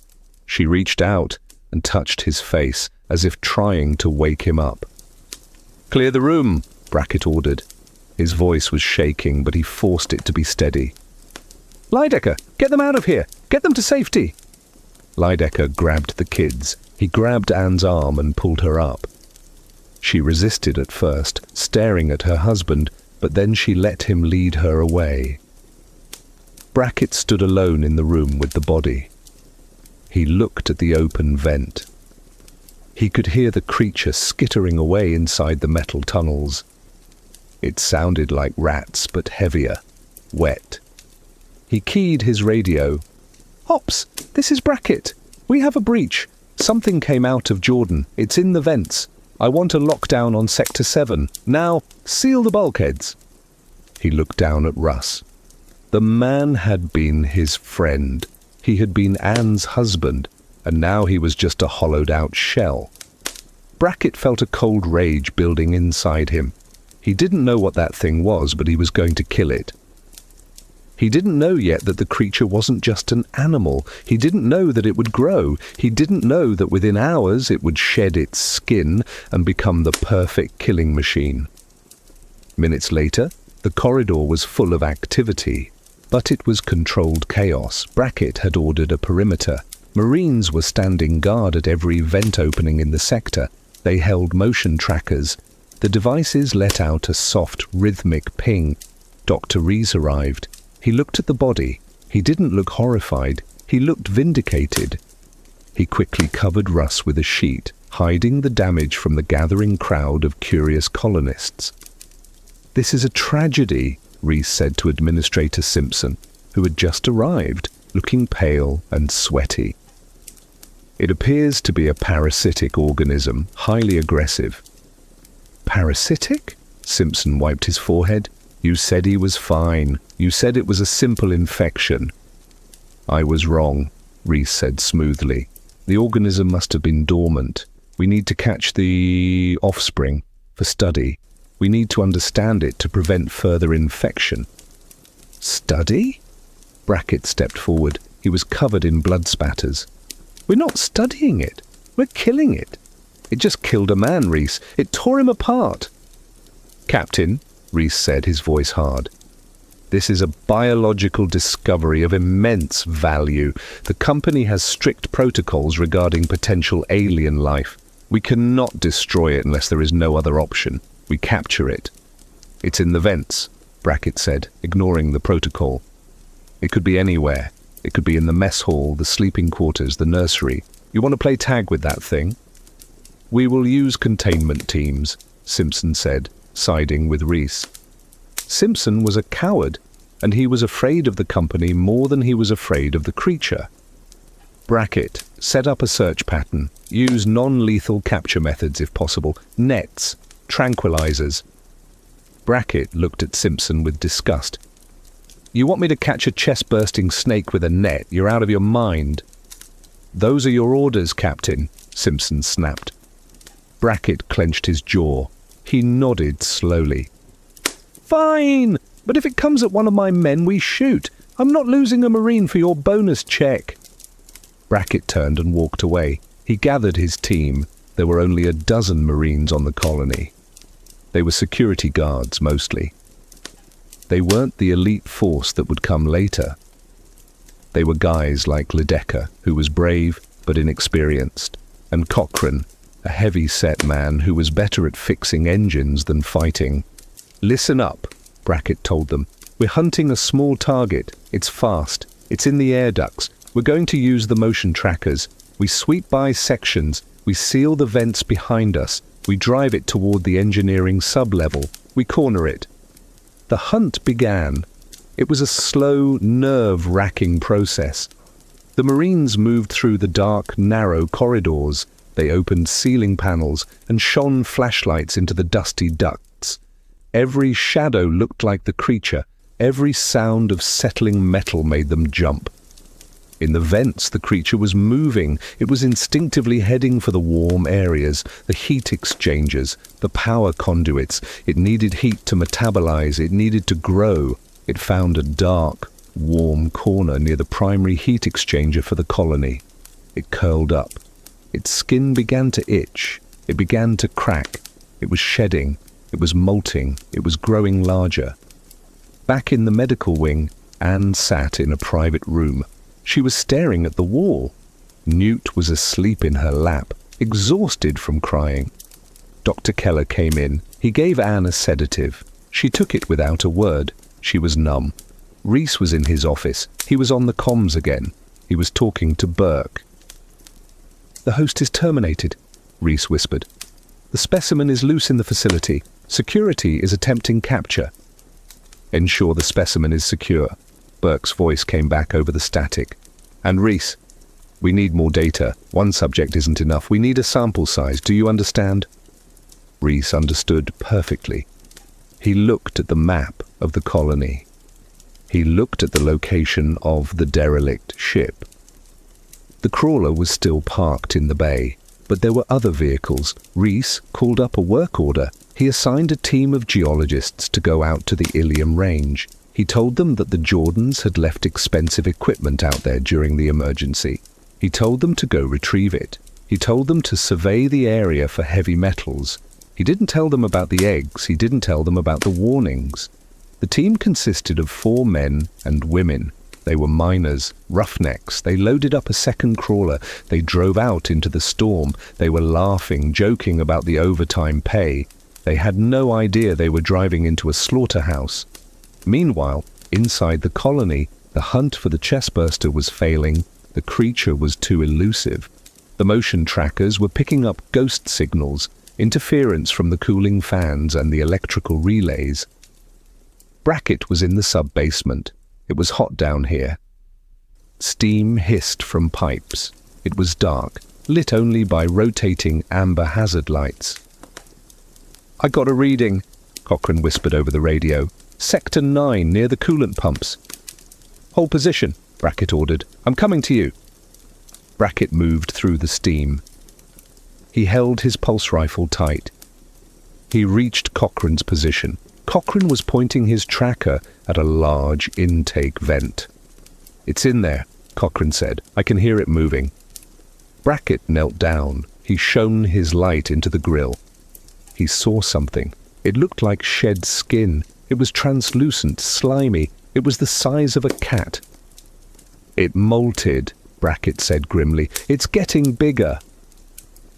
She reached out and touched his face, as if trying to wake him up. "Clear the room," Brackett ordered. His voice was shaking, but he forced it to be steady. "Lydecker, get them out of here! Get them to safety!" Lydecker grabbed the kids. He grabbed Anne's arm and pulled her up. She resisted at first, staring at her husband, but then she let him lead her away. Brackett stood alone in the room with the body. He looked at the open vent. He could hear the creature skittering away inside the metal tunnels. It sounded like rats, but heavier, wet. He keyed his radio. "Ops, this is Brackett. We have a breach. Something came out of Jorden. It's in the vents. I want a lockdown on Sector 7. Now, seal the bulkheads." He looked down at Russ. The man had been his friend. He had been Anne's husband, and now he was just a hollowed-out shell. Brackett felt a cold rage building inside him. He didn't know what that thing was, but he was going to kill it. He didn't know yet that the creature wasn't just an animal. He didn't know that it would grow. He didn't know that within hours it would shed its skin and become the perfect killing machine. Minutes later, the corridor was full of activity, but it was controlled chaos. Brackett had ordered a perimeter. Marines were standing guard at every vent opening in the sector. They held motion trackers. The devices let out a soft, rhythmic ping. Dr. Rees arrived. He looked at the body. He didn't look horrified. He looked vindicated. He quickly covered Russ with a sheet, hiding the damage from the gathering crowd of curious colonists. "This is a tragedy," Rees said to Administrator Simpson, who had just arrived, looking pale and sweaty. "It appears to be a parasitic organism, highly aggressive." "Parasitic?" Simpson wiped his forehead. "You said he was fine. You said it was a simple infection." "I was wrong," Rees said smoothly. "The organism must have been dormant. We need to catch the offspring for study. We need to understand it to prevent further infection." "Study?" Brackett stepped forward. He was covered in blood spatters. "We're not studying it. We're killing it. It just killed a man, Rees. It tore him apart." "Captain," Rees said, his voice hard, "this is a biological discovery of immense value. The company has strict protocols regarding potential alien life. We cannot destroy it unless there is no other option. We capture it." "It's in the vents," Brackett said, ignoring the protocol. "It could be anywhere. It could be in the mess hall, the sleeping quarters, the nursery. You want to play tag with that thing?" "We will use containment teams," Simpson said, siding with Rees. Simpson was a coward, and he was afraid of the company more than he was afraid of the creature. "Brackett, set up a search pattern. Use non-lethal capture methods if possible. Nets, tranquilizers." Brackett looked at Simpson with disgust. "You want me to catch a chest-bursting snake with a net? You're out of your mind." "Those are your orders, Captain," Simpson snapped. Brackett clenched his jaw. He nodded slowly. "Fine, but if it comes at one of my men, we shoot. I'm not losing a Marine for your bonus check." Brackett turned and walked away. He gathered his team. There were only a dozen Marines on the colony. They were security guards, mostly. They weren't the elite force that would come later. They were guys like Lydecker, who was brave but inexperienced, and Cochrane, a heavy-set man who was better at fixing engines than fighting. "Listen up," Brackett told them. "We're hunting a small target. It's fast. It's in the air ducts. We're going to use the motion trackers. We sweep by sections. We seal the vents behind us. We drive it toward the engineering sub-level. We corner it." The hunt began. It was a slow, nerve-wracking process. The Marines moved through the dark, narrow corridors. They opened ceiling panels and shone flashlights into the dusty ducts. Every shadow looked like the creature. Every sound of settling metal made them jump. In the vents, the creature was moving. It was instinctively heading for the warm areas, the heat exchangers, the power conduits. It needed heat to metabolize. It needed to grow. It found a dark, warm corner near the primary heat exchanger for the colony. It curled up. Its skin began to itch. It began to crack. It was shedding. It was molting. It was growing larger. Back in the medical wing, Anne sat in a private room. She was staring at the wall. Newt was asleep in her lap, exhausted from crying. Dr. Keller came in. He gave Anne a sedative. She took it without a word. She was numb. Reese was in his office. He was on the comms again. He was talking to Burke. "The host is terminated," Reese whispered. "The specimen is loose in the facility. Security is attempting capture." "Ensure the specimen is secure." Burke's voice came back over the static. "And Reese, we need more data. One subject isn't enough. We need a sample size. Do you understand?" Reese understood perfectly. He looked at the map of the colony. He looked at the location of the derelict ship. The crawler was still parked in the bay, but there were other vehicles. Reese called up a work order. He assigned a team of geologists to go out to the Ilium Range. He told them that the Jordans had left expensive equipment out there during the emergency. He told them to go retrieve it. He told them to survey the area for heavy metals. He didn't tell them about the eggs. He didn't tell them about the warnings. The team consisted of 4 men and women. They were miners, roughnecks. They loaded up a second crawler. They drove out into the storm. They were laughing, joking about the overtime pay. They had no idea they were driving into a slaughterhouse. Meanwhile, inside the colony, the hunt for the chestburster was failing. The creature was too elusive. The motion trackers were picking up ghost signals, interference from the cooling fans and the electrical relays. Brackett was in the sub-basement. It was hot down here. Steam hissed from pipes. It was dark, lit only by rotating amber hazard lights. "I got a reading," Cochrane whispered over the radio. "Sector 9, near the coolant pumps." "Hold position," Brackett ordered. "I'm coming to you." Brackett moved through the steam. He held his pulse rifle tight. He reached Cochrane's position. Cochrane was pointing his tracker at a large intake vent. "It's in there," Cochrane said. "I can hear it moving." Brackett knelt down. He shone his light into the grill. He saw something. It looked like shed skin. It was translucent, slimy. It was the size of a cat. "It molted," Brackett said grimly. "It's getting bigger."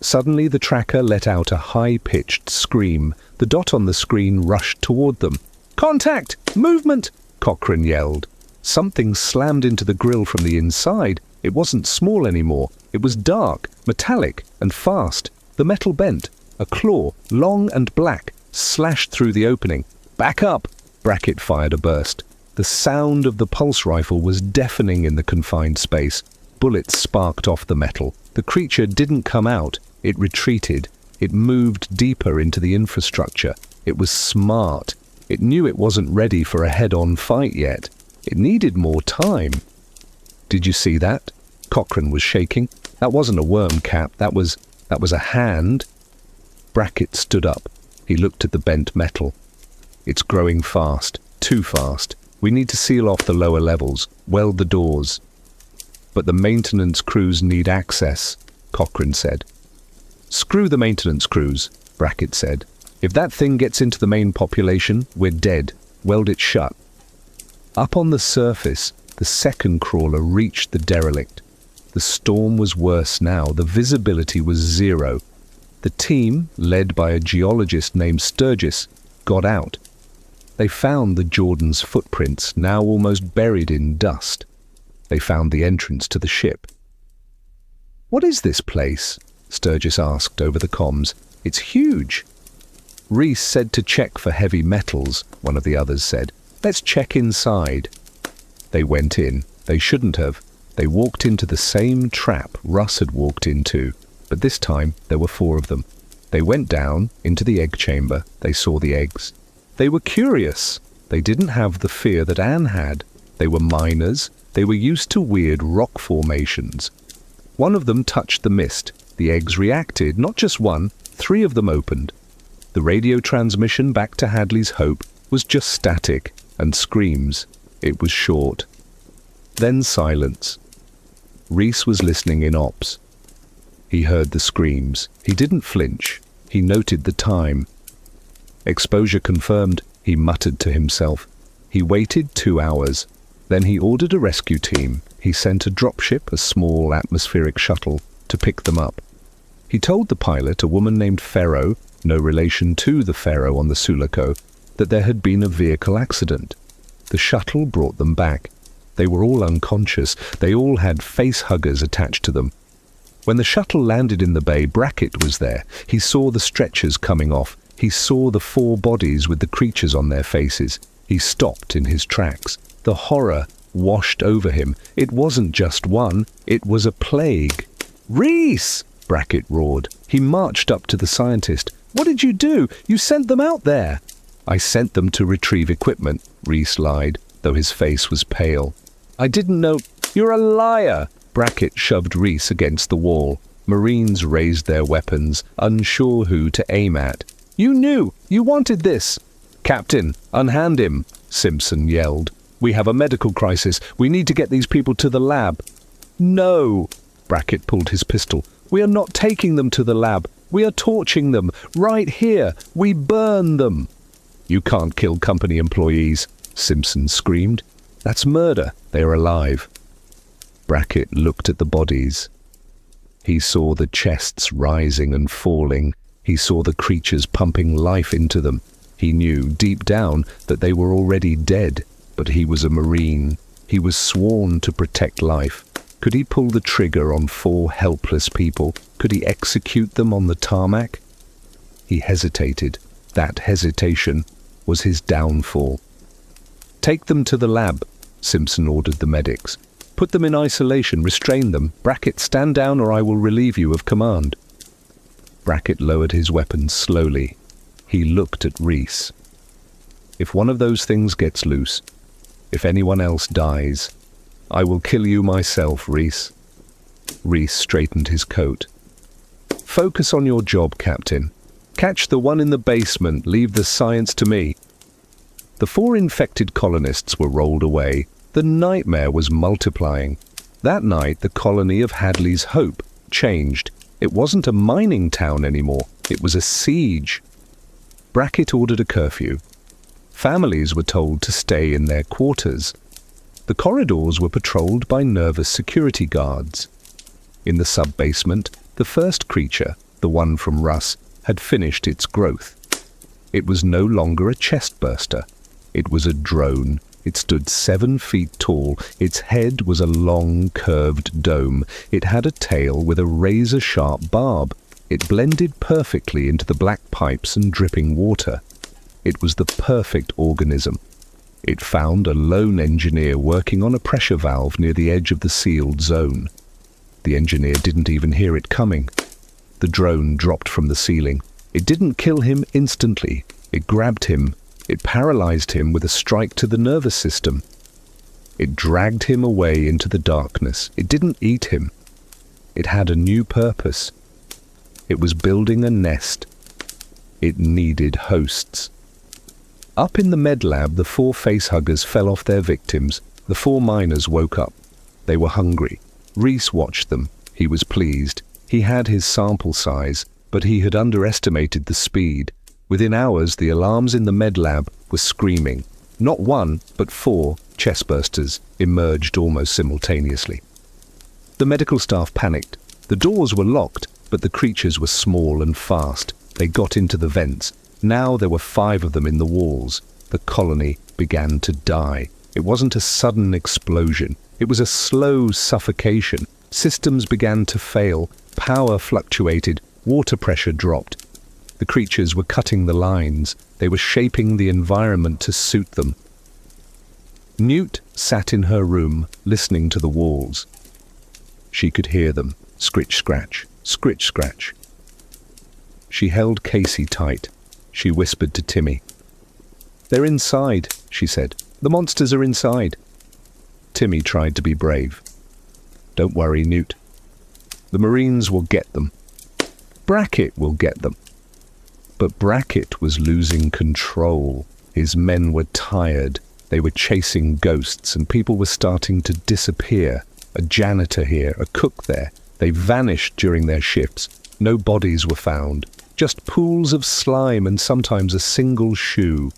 Suddenly the tracker let out a high-pitched scream. The dot on the screen rushed toward them. "Contact! Movement!" Cochrane yelled. Something slammed into the grill from the inside. It wasn't small anymore. It was dark, metallic, and fast. The metal bent. A claw, long and black, slashed through the opening. "Back up!" Brackett fired a burst. The sound of the pulse rifle was deafening in the confined space. Bullets sparked off the metal. The creature didn't come out. It retreated. It moved deeper into the infrastructure. It was smart. It knew it wasn't ready for a head-on fight yet. It needed more time. "Did you see that?" Cochrane was shaking. "That wasn't a worm, Cap. That was a hand." Brackett stood up. He looked at the bent metal. "It's growing fast. Too fast. We need to seal off the lower levels. Weld the doors." "But the maintenance crews need access," Cochrane said. "Screw the maintenance crews," Brackett said. "If that thing gets into the main population, we're dead. Weld it shut." Up on the surface, the second crawler reached the derelict. The storm was worse now. The visibility was 0. The team, led by a geologist named Sturgis, got out. They found the Jordan's footprints, now almost buried in dust. They found the entrance to the ship. "What is this place?" Sturgis asked over the comms. "It's huge." "Reese said to check for heavy metals," one of the others said. "Let's check inside." They went in. They shouldn't have. They walked into the same trap Russ had walked into, but this time there were 4 of them. They went down into the egg chamber. They saw the eggs. They were curious. They didn't have the fear that Anne had. They were miners. They were used to weird rock formations. One of them touched the mist. The eggs reacted, not just one, 3 of them opened. The radio transmission back to Hadley's Hope was just static and screams. It was short. Then silence. Reese was listening in ops. He heard the screams. He didn't flinch. He noted the time. Exposure confirmed, he muttered to himself. He waited 2 hours. Then he ordered a rescue team. He sent a dropship, a small atmospheric shuttle, to pick them up. He told the pilot, a woman named Pharaoh, no relation to the Pharaoh on the Sulaco, that there had been a vehicle accident. The shuttle brought them back. They were all unconscious. They all had face huggers attached to them. When the shuttle landed in the bay, Brackett was there. He saw the stretchers coming off. He saw the 4 bodies with the creatures on their faces. He stopped in his tracks. The horror washed over him. It wasn't just one. It was a plague. "Reese!" Brackett roared. He marched up to the scientist. "What did you do? You sent them out there." "I sent them to retrieve equipment," Reese lied, though his face was pale. "I didn't know—" "You're a liar!" Brackett shoved Reese against the wall. Marines raised their weapons, unsure who to aim at. "You knew! You wanted this!" "Captain, unhand him!" Simpson yelled. "We have a medical crisis. We need to get these people to the lab." "No!" Brackett pulled his pistol. "We are not taking them to the lab. We are torching them. Right here. We burn them." "You can't kill company employees," Simpson screamed. "That's murder. They are alive." Brackett looked at the bodies. He saw the chests rising and falling. He saw the creatures pumping life into them. He knew, deep down, that they were already dead, but he was a Marine. He was sworn to protect life. Could he pull the trigger on 4 helpless people? Could he execute them on the tarmac? He hesitated. That hesitation was his downfall. "Take them to the lab," Simpson ordered the medics. "Put them in isolation, restrain them. Brackett, stand down or I will relieve you of command." Brackett lowered his weapon slowly. He looked at Reese. "If one of those things gets loose, if anyone else dies, I will kill you myself, Reese." Reese straightened his coat. "Focus on your job, Captain. Catch the one in the basement. Leave the science to me." The 4 infected colonists were rolled away. The nightmare was multiplying. That night, the colony of Hadley's Hope changed. It wasn't a mining town anymore. It was a siege. Brackett ordered a curfew. Families were told to stay in their quarters. The corridors were patrolled by nervous security guards. In the sub-basement, the first creature, the one from Russ, had finished its growth. It was no longer a chest-burster. It was a drone. It stood 7 feet tall. Its head was a long, curved dome. It had a tail with a razor-sharp barb. It blended perfectly into the black pipes and dripping water. It was the perfect organism. It found a lone engineer working on a pressure valve near the edge of the sealed zone. The engineer didn't even hear it coming. The drone dropped from the ceiling. It didn't kill him instantly. It grabbed him. It paralyzed him with a strike to the nervous system. It dragged him away into the darkness. It didn't eat him. It had a new purpose. It was building a nest. It needed hosts. Up in the med lab, the 4 facehuggers fell off their victims. The 4 miners woke up. They were hungry. Reese watched them. He was pleased. He had his sample size, but he had underestimated the speed. Within hours, the alarms in the med lab were screaming. Not 1, but 4 chestbursters emerged almost simultaneously. The medical staff panicked. The doors were locked, but the creatures were small and fast. They got into the vents. Now there were 5 of them in the walls. The colony began to die. It wasn't a sudden explosion. It was a slow suffocation. Systems began to fail. Power fluctuated. Water pressure dropped. The creatures were cutting the lines. They were shaping the environment to suit them. Newt sat in her room, listening to the walls. She could hear them. Scritch-scratch, scritch-scratch. She held Casey tight. She whispered to Timmy. "They're inside," she said. "The monsters are inside." Timmy tried to be brave. "Don't worry, Newt. The Marines will get them. Brackett will get them." But Brackett was losing control. His men were tired. They were chasing ghosts, and people were starting to disappear. A janitor here, a cook there. They vanished during their shifts. No bodies were found. Just pools of slime and sometimes a single shoe.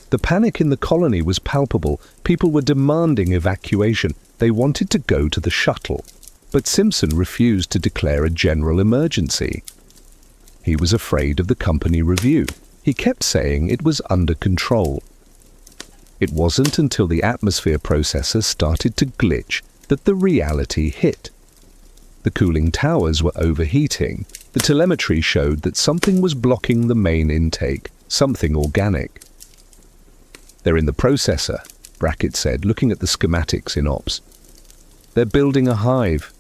The panic in the colony was palpable. People were demanding evacuation. They wanted to go to the shuttle. But Simpson refused to declare a general emergency. He was afraid of the company review. He kept saying it was under control. It wasn't until the atmosphere processor started to glitch that the reality hit. The cooling towers were overheating. The telemetry showed that something was blocking the main intake, something organic. "They're in the processor," Brackett said, looking at the schematics in ops. "They're building a hive."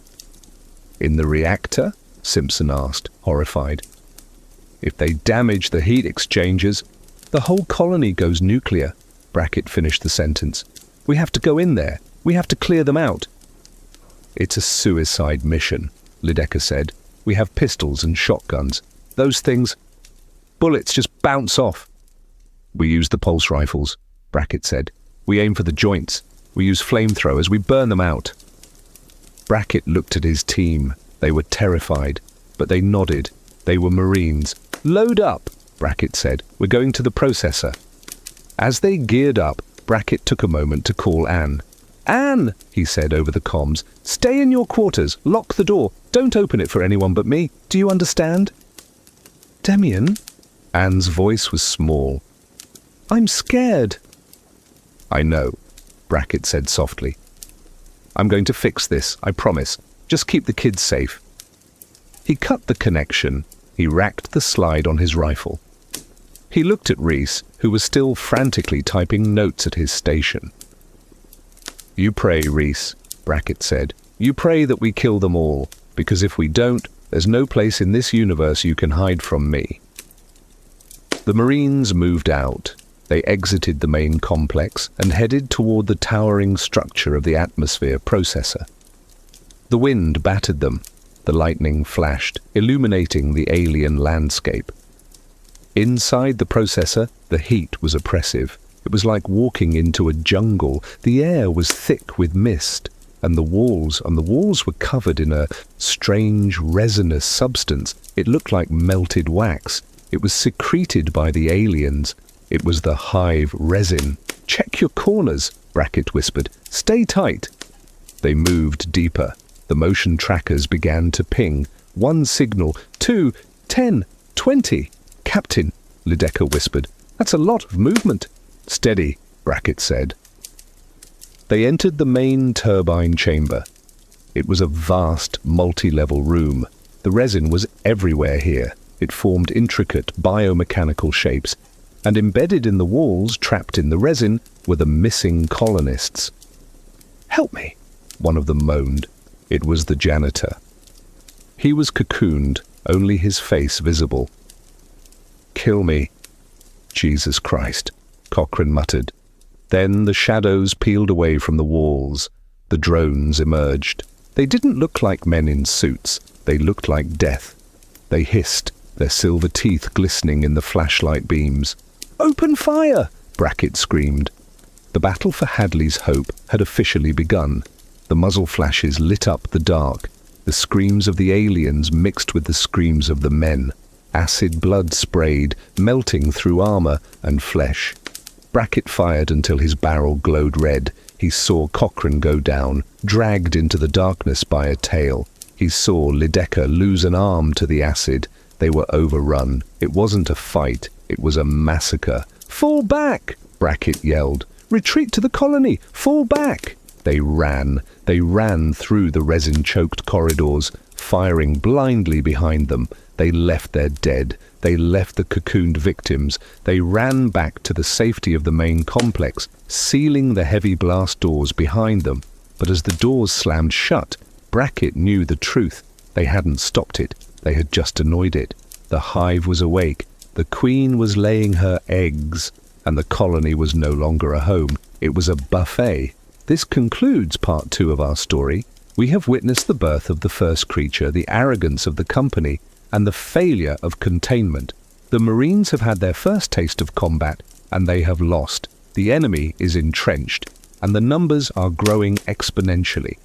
"In the reactor?" Simpson asked, horrified. "If they damage the heat exchangers, the whole colony goes nuclear," Brackett finished the sentence. "We have to go in there. We have to clear them out." "It's a suicide mission," Lidecker said. "We have pistols and shotguns. Those things, bullets just bounce off." "We use the pulse rifles," Brackett said. "We aim for the joints. We use flamethrowers. We burn them out." Brackett looked at his team. They were terrified, but they nodded. They were Marines. "Load up," Brackett said. "We're going to the processor." As they geared up, Brackett took a moment to call Anne. "Anne," he said over the comms, "stay in your quarters. Lock the door. Don't open it for anyone but me. Do you understand?" "Demian?" Anne's voice was small. "I'm scared." "I know," Brackett said softly. "I'm going to fix this, I promise. Just keep the kids safe." He cut the connection. He racked the slide on his rifle. He looked at Reese, who was still frantically typing notes at his station. "You pray, Reese," Brackett said. "You pray that we kill them all, because if we don't, there's no place in this universe you can hide from me." The Marines moved out. They exited the main complex and headed toward the towering structure of the atmosphere processor. The wind battered them. The lightning flashed, illuminating the alien landscape. Inside the processor, the heat was oppressive. It was like walking into a jungle. The air was thick with mist, and the walls were covered in a strange resinous substance. It looked like melted wax. It was secreted by the aliens. It was the hive resin. "Check your corners," Brackett whispered. "Stay tight." They moved deeper. The motion trackers began to ping. 1 signal, 2, 10, 20. "Captain," Lidecker whispered. "That's a lot of movement." "Steady," Brackett said. They entered the main turbine chamber. It was a vast, multi-level room. The resin was everywhere here. It formed intricate biomechanical shapes, and embedded in the walls, trapped in the resin, were the missing colonists. "Help me," one of them moaned. It was the janitor. He was cocooned, only his face visible. "Kill me." "Jesus Christ," Cochrane muttered. Then the shadows peeled away from the walls. The drones emerged. They didn't look like men in suits. They looked like death. They hissed, their silver teeth glistening in the flashlight beams. "Open fire!" Brackett screamed. The battle for Hadley's hope had officially begun. The muzzle flashes lit up the dark. The screams of the aliens mixed with the screams of the men. Acid blood sprayed, melting through armor and flesh. Brackett fired until his barrel glowed red. He saw Cochrane go down, dragged into the darkness by a tail. He saw Lidecker lose an arm to the acid. They were overrun. It wasn't a fight. It was a massacre. "Fall back!" Brackett yelled. "Retreat to the colony! Fall back!" They ran. They ran through the resin-choked corridors, firing blindly behind them. They left their dead. They left the cocooned victims. They ran back to the safety of the main complex, sealing the heavy blast doors behind them. But as the doors slammed shut, Brackett knew the truth. They hadn't stopped it. They had just annoyed it. The hive was awake. The queen was laying her eggs, and the colony was no longer a home. It was a buffet. This concludes part 2 of our story. We have witnessed the birth of the first creature, the arrogance of the company, and the failure of containment. The Marines have had their first taste of combat, and they have lost. The enemy is entrenched, and the numbers are growing exponentially.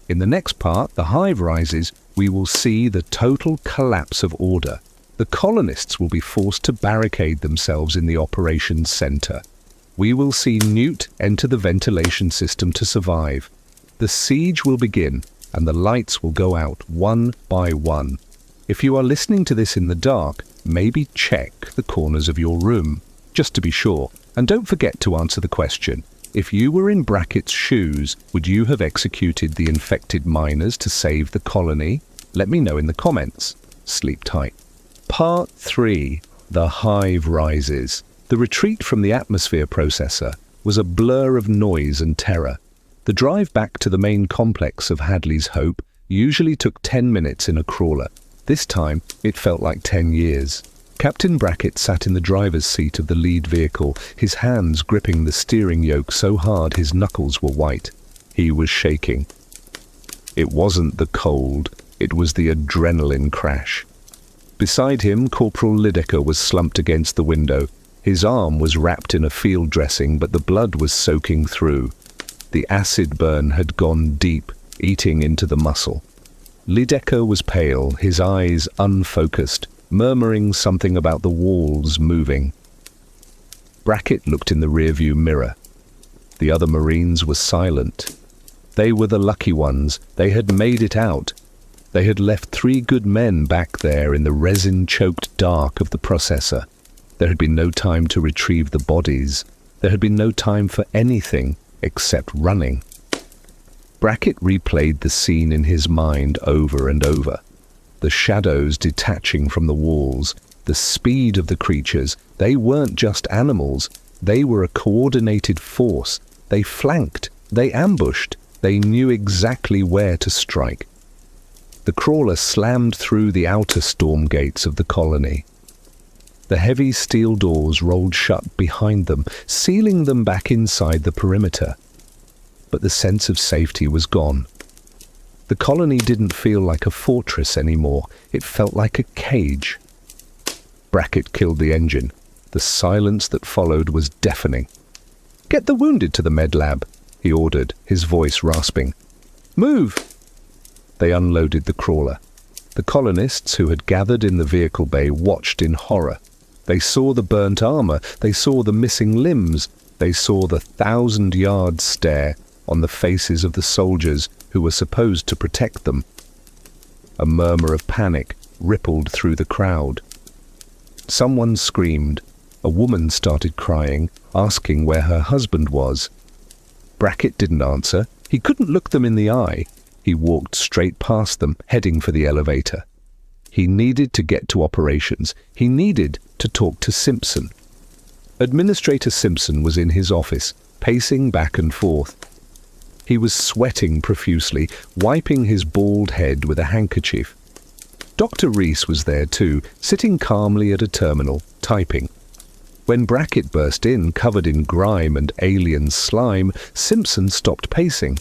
In the next part, The Hive Rises, we will see the total collapse of order. The colonists will be forced to barricade themselves in the operations center. We will see Newt enter the ventilation system to survive. The siege will begin, and the lights will go out one by one. If you are listening to this in the dark, maybe check the corners of your room, just to be sure. And don't forget to answer the question. If you were in Brackett's shoes, would you have executed the infected miners to save the colony? Let me know in the comments. Sleep tight. Part 3. The Hive Rises. The retreat from the atmosphere processor was a blur of noise and terror. The drive back to the main complex of Hadley's Hope usually took 10 minutes in a crawler. This time, it felt like 10 years. Captain Brackett sat in the driver's seat of the lead vehicle, his hands gripping the steering yoke so hard his knuckles were white. He was shaking. It wasn't the cold, it was the adrenaline crash. Beside him, Corporal Lydekker was slumped against the window. His arm was wrapped in a field dressing, but the blood was soaking through. The acid burn had gone deep, eating into the muscle. Lydekker was pale, his eyes unfocused, murmuring something about the walls moving. Brackett looked in the rearview mirror. The other Marines were silent. They were the lucky ones. They had made it out. They had left 3 good men back there in the resin-choked dark of the processor. There had been no time to retrieve the bodies. There had been no time for anything except running. Brackett replayed the scene in his mind over and over. The shadows detaching from the walls, the speed of the creatures. They weren't just animals. They were a coordinated force. They flanked. They ambushed. They knew exactly where to strike. The crawler slammed through the outer storm gates of the colony. The heavy steel doors rolled shut behind them, sealing them back inside the perimeter. But the sense of safety was gone. The colony didn't feel like a fortress anymore. It felt like a cage. Brackett killed the engine. The silence that followed was deafening. "Get the wounded to the med lab," he ordered, his voice rasping. "Move!" They unloaded the crawler. The colonists who had gathered in the vehicle bay watched in horror. They saw the burnt armor. They saw the missing limbs. They saw the 1,000-yard stare on the faces of the soldiers who were supposed to protect them. A murmur of panic rippled through the crowd. Someone screamed. A woman started crying, asking where her husband was. Brackett didn't answer. He couldn't look them in the eye. He walked straight past them, heading for the elevator. He needed to get to operations. He needed to talk to Simpson. Administrator Simpson was in his office, pacing back and forth. He was sweating profusely, wiping his bald head with a handkerchief. Dr. Reese was there too, sitting calmly at a terminal, typing. When Brackett burst in, covered in grime and alien slime, Simpson stopped pacing.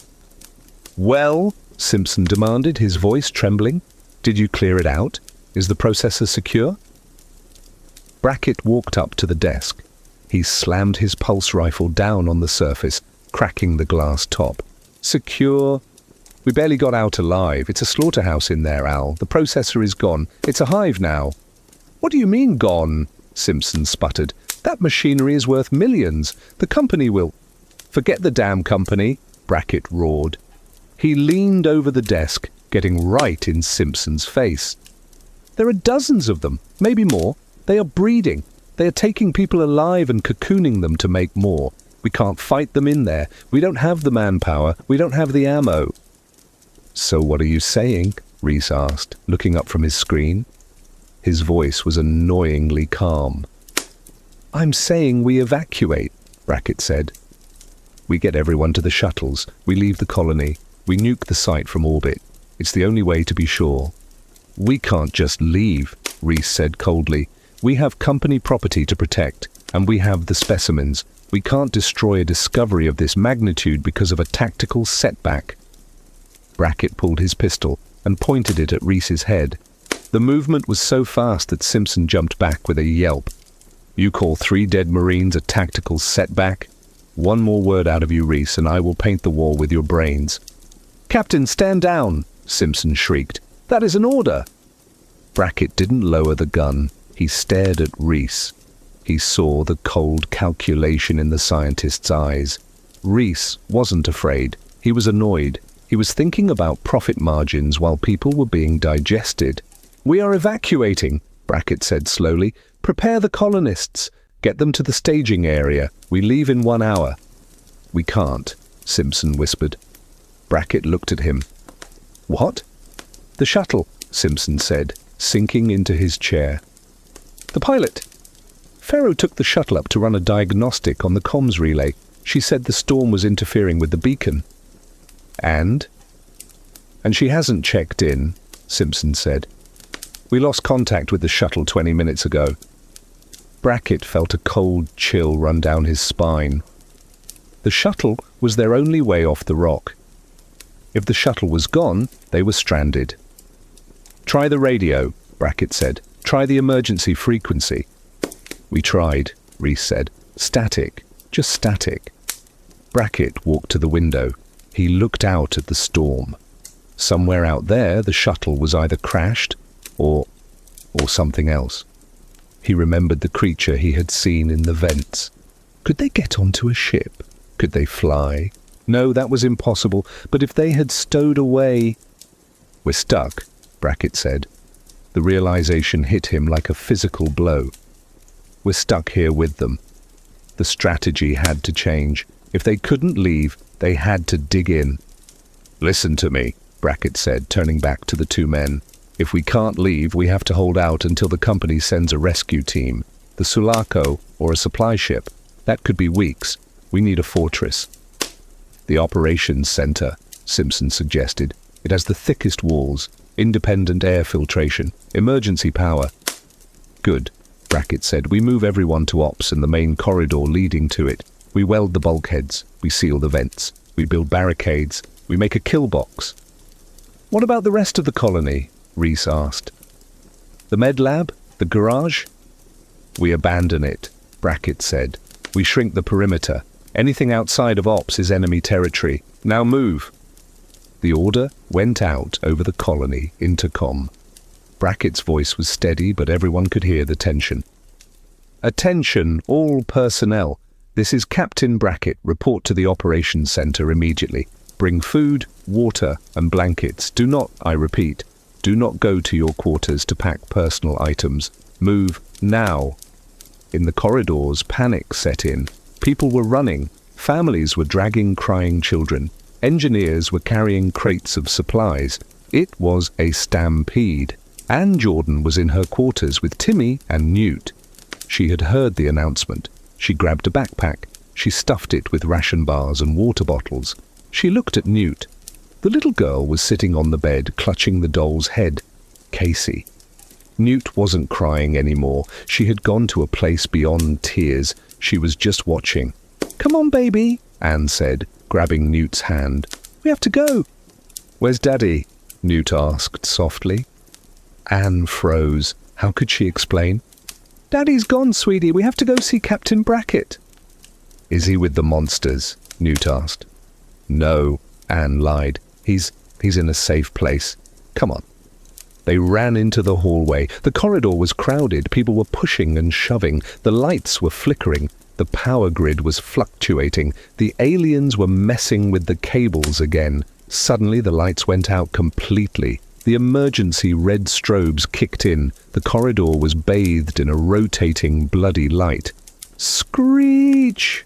"Well," Simpson demanded, his voice trembling, "did you clear it out? Is the processor secure?" Brackett walked up to the desk. He slammed his pulse rifle down on the surface, cracking the glass top. "Secure? We barely got out alive. It's a slaughterhouse in there, Al. The processor is gone. It's a hive now." "What do you mean, gone?" Simpson sputtered. "That machinery is worth millions. The company will—" "Forget the damn company," Brackett roared. He leaned over the desk, getting right in Simpson's face. "There are dozens of them, maybe more. They are breeding. They are taking people alive and cocooning them to make more. We can't fight them in there. We don't have the manpower. We don't have the ammo." "So what are you saying?" Reese asked, looking up from his screen. His voice was annoyingly calm. "I'm saying we evacuate," Brackett said. "We get everyone to the shuttles. We leave the colony. We nuke the site from orbit. It's the only way to be sure." "We can't just leave," Reese said coldly. "We have company property to protect. and we have the specimens. We can't destroy a discovery of this magnitude because of a tactical setback." Brackett pulled his pistol and pointed it at Reese's head. The movement was so fast that Simpson jumped back with a yelp. "You call 3 dead Marines a tactical setback? One more word out of you, Reese, and I will paint the wall with your brains." "Captain, stand down!" Simpson shrieked. "That is an order!" Brackett didn't lower the gun. He stared at Reese. He saw the cold calculation in the scientist's eyes. Reese wasn't afraid. He was annoyed. He was thinking about profit margins while people were being digested. "We are evacuating," Brackett said slowly. "Prepare the colonists. Get them to the staging area. We leave in 1 hour." "We can't," Simpson whispered. Brackett looked at him. "What?" "The shuttle," Simpson said, sinking into his chair. "The pilot." "Ferro took the shuttle up to run a diagnostic on the comms relay. She said the storm was interfering with the beacon." "And?" "And she hasn't checked in," Simpson said. "We lost contact with the shuttle 20 minutes ago." Brackett felt a cold chill run down his spine. The shuttle was their only way off the rock. If the shuttle was gone, they were stranded. "Try the radio," Brackett said. "Try the emergency frequency." "We tried," Reese said. "Static. Just static." Brackett walked to the window. He looked out at the storm. Somewhere out there, the shuttle was either crashed or something else. He remembered the creature he had seen in the vents. Could they get onto a ship? Could they fly? No, that was impossible. But if they had stowed away... "We're stuck," Brackett said. The realization hit him like a physical blow. "We're stuck here with them." The strategy had to change. If they couldn't leave, they had to dig in. "Listen to me," Brackett said, turning back to the 2 men. "If we can't leave, we have to hold out until the company sends a rescue team. The Sulaco or a supply ship. That could be weeks. We need a fortress." "The operations center," Simpson suggested. "It has the thickest walls, independent air filtration, emergency power." "Good," Brackett said. "We move everyone to ops and the main corridor leading to it. We weld the bulkheads. We seal the vents. We build barricades. We make a kill box." "What about the rest of the colony?" Reese asked. "The med lab? The garage?" "We abandon it," Brackett said. "We shrink the perimeter. Anything outside of ops is enemy territory. Now move." The order went out over the colony intercom. Brackett's voice was steady, but everyone could hear the tension. "Attention, all personnel. This is Captain Brackett. Report to the operations center immediately. Bring food, water, and blankets. Do not, I repeat, do not go to your quarters to pack personal items. Move now." In the corridors, panic set in. People were running. Families were dragging crying children. Engineers were carrying crates of supplies. It was a stampede. And Jorden was in her quarters with Timmy and Newt. She had heard the announcement. She grabbed a backpack. She stuffed it with ration bars and water bottles. She looked at Newt. The little girl was sitting on the bed, clutching the doll's head. Casey. Newt wasn't crying anymore. She had gone to a place beyond tears. She was just watching. "Come on, baby," Anne said, grabbing Newt's hand. "We have to go." "Where's Daddy?" Newt asked softly. Anne froze. How could she explain? "Daddy's gone, sweetie. We have to go see Captain Brackett." "Is he with the monsters?" Newt asked. "No," Anne lied. He's in a safe place. Come on." They ran into the hallway. The corridor was crowded. People were pushing and shoving. The lights were flickering. The power grid was fluctuating. The aliens were messing with the cables again. Suddenly the lights went out completely. The emergency red strobes kicked in. The corridor was bathed in a rotating, bloody light. "Screech!"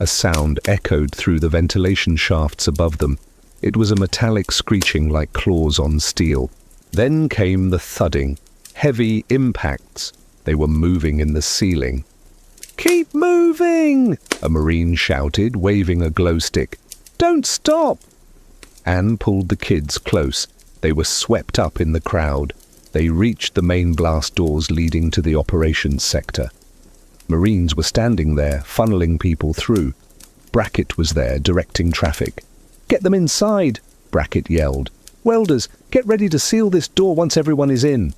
A sound echoed through the ventilation shafts above them. It was a metallic screeching like claws on steel. Then came the thudding. Heavy impacts. They were moving in the ceiling. "Keep moving!" a Marine shouted, waving a glow stick. "Don't stop!" Anne pulled the kids close. They were swept up in the crowd. They reached the main blast doors leading to the operations sector. Marines were standing there, funneling people through. Brackett was there, directing traffic. "Get them inside!" Brackett yelled. "Welders, get ready to seal this door once everyone is in."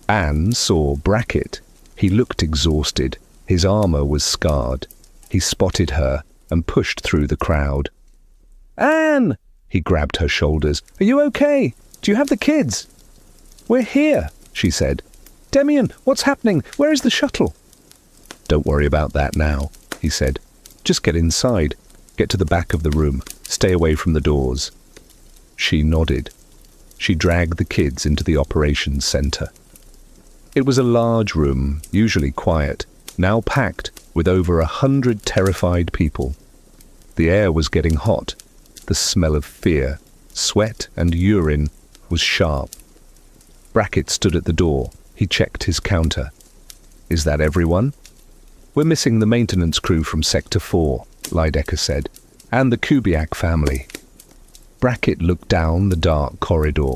Anne saw Brackett. He looked exhausted. His armor was scarred. He spotted her and pushed through the crowd. "Anne!" He grabbed her shoulders. "Are you okay? Do you have the kids?" "We're here," she said. "Demian, what's happening? Where is the shuttle?" "Don't worry about that now," he said. "Just get inside. Get to the back of the room. Stay away from the doors." She nodded. She dragged the kids into the operations center. It was a large room, usually quiet, now packed with over 100 terrified people. The air was getting hot. The smell of fear, sweat and urine was sharp. Brackett stood at the door. He checked his counter. "Is that everyone?" "We're missing the maintenance crew from Sector 4, Lydecker said, "and the Kubiak family." Brackett looked down the dark corridor.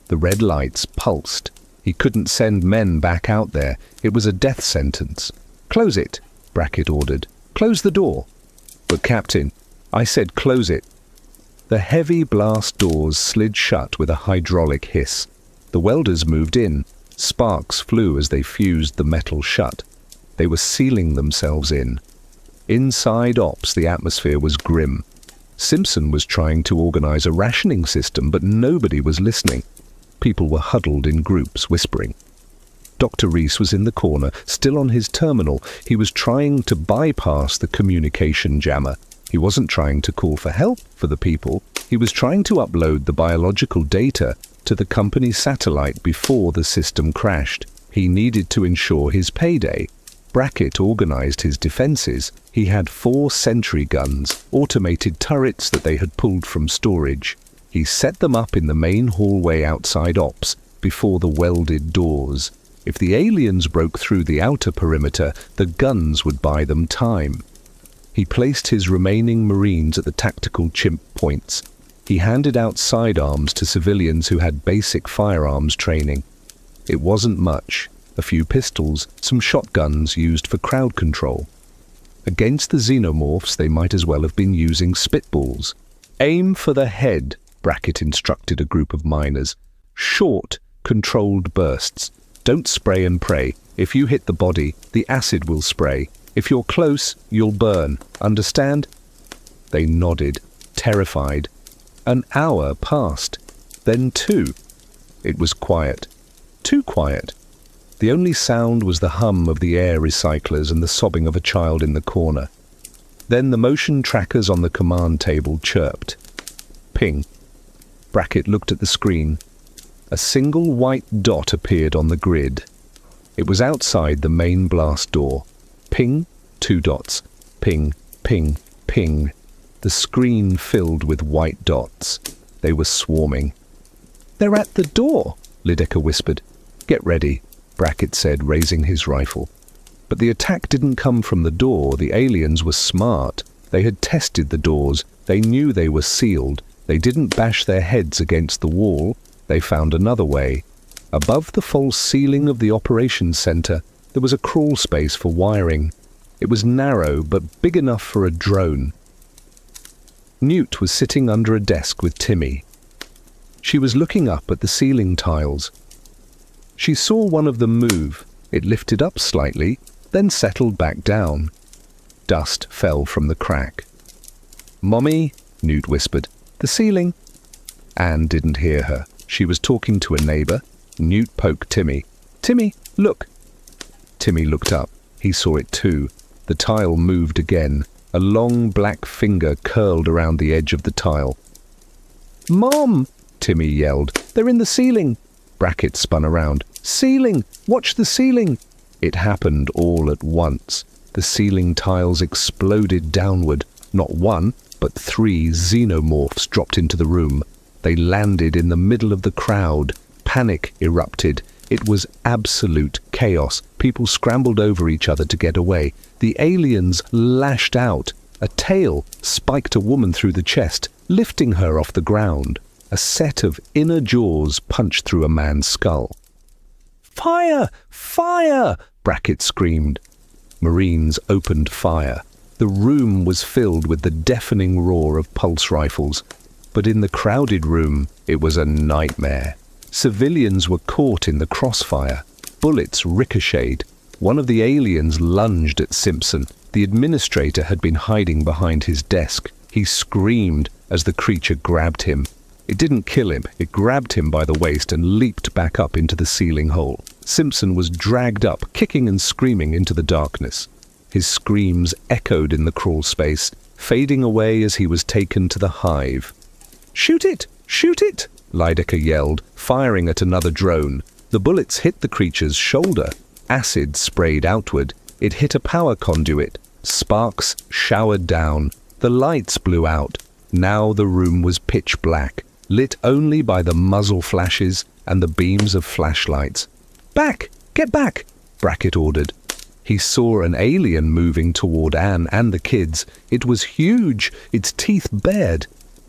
The red lights pulsed. He couldn't send men back out there. It was a death sentence. "Close it," Brackett ordered. "Close the door." "But Captain, I said close it." The heavy blast doors slid shut with a hydraulic hiss. The welders moved in. Sparks flew as they fused the metal shut. They were sealing themselves in. Inside ops, the atmosphere was grim. Simpson was trying to organize a rationing system, but nobody was listening. People were huddled in groups, whispering. Dr. Reese was in the corner, still on his terminal. He was trying to bypass the communication jammer. He wasn't trying to call for help for the people. He was trying to upload the biological data to the company's satellite before the system crashed. He needed to ensure his payday. Brackett organized his defenses. He had 4 sentry guns, automated turrets that they had pulled from storage. He set them up in the main hallway outside ops, before the welded doors. If the aliens broke through the outer perimeter, the guns would buy them time. He placed his remaining Marines at the tactical chimp points. He handed out sidearms to civilians who had basic firearms training. It wasn't much. A few pistols, some shotguns used for crowd control. Against the xenomorphs, they might as well have been using spitballs. "Aim for the head," Brackett instructed a group of miners. "Short, controlled bursts. Don't spray and pray. If you hit the body, the acid will spray. If you're close, you'll burn. Understand?" They nodded, terrified. An hour passed. Then 2. It was quiet. Too quiet. The only sound was the hum of the air recyclers and the sobbing of a child in the corner. Then the motion trackers on the command table chirped. Ping. Brackett looked at the screen. A single white dot appeared on the grid. It was outside the main blast door. Ping, 2 dots. Ping, ping, ping. The screen filled with white dots. They were swarming. "They're at the door," Lydecker whispered. "Get ready," Brackett said, raising his rifle. But the attack didn't come from the door. The aliens were smart. They had tested the doors. They knew they were sealed. They didn't bash their heads against the wall. They found another way. Above the false ceiling of the operations center, there was a crawl space for wiring. It was narrow, but big enough for a drone. Newt was sitting under a desk with Timmy. She was looking up at the ceiling tiles. She saw one of them move. It lifted up slightly, then settled back down. Dust fell from the crack. "Mommy," Newt whispered, "the ceiling." Anne didn't hear her. She was talking to a neighbor. Newt poked Timmy. "Timmy, look." Timmy looked up. He saw it too. The tile moved again. A long black finger curled around the edge of the tile. "Mom!" Timmy yelled. "They're in the ceiling." Brackett spun around. "Ceiling! Watch the ceiling!" It happened all at once. The ceiling tiles exploded downward. Not 1, but 3 xenomorphs dropped into the room. They landed in the middle of the crowd. Panic erupted. It was absolute chaos. People scrambled over each other to get away. The aliens lashed out. A tail spiked a woman through the chest, lifting her off the ground. A set of inner jaws punched through a man's skull. "Fire! Fire!" Brackett screamed. Marines opened fire. The room was filled with the deafening roar of pulse rifles. But in the crowded room, it was a nightmare. Civilians were caught in the crossfire. Bullets ricocheted. One of the aliens lunged at Simpson. The administrator had been hiding behind his desk. He screamed as the creature grabbed him. It didn't kill him. It grabbed him by the waist and leaped back up into the ceiling hole. Simpson was dragged up, kicking and screaming into the darkness. His screams echoed in the crawl space, fading away as he was taken to the hive. "Shoot it! Shoot it!" Lydecker yelled, firing at another drone. The bullets hit the creature's shoulder. Acid sprayed outward. It hit a power conduit. Sparks showered down. The lights blew out. Now the room was pitch black, lit only by the muzzle flashes and the beams of flashlights. "Back! Get back!" Brackett ordered. He saw an alien moving toward Anne and the kids. It was huge, its teeth bared.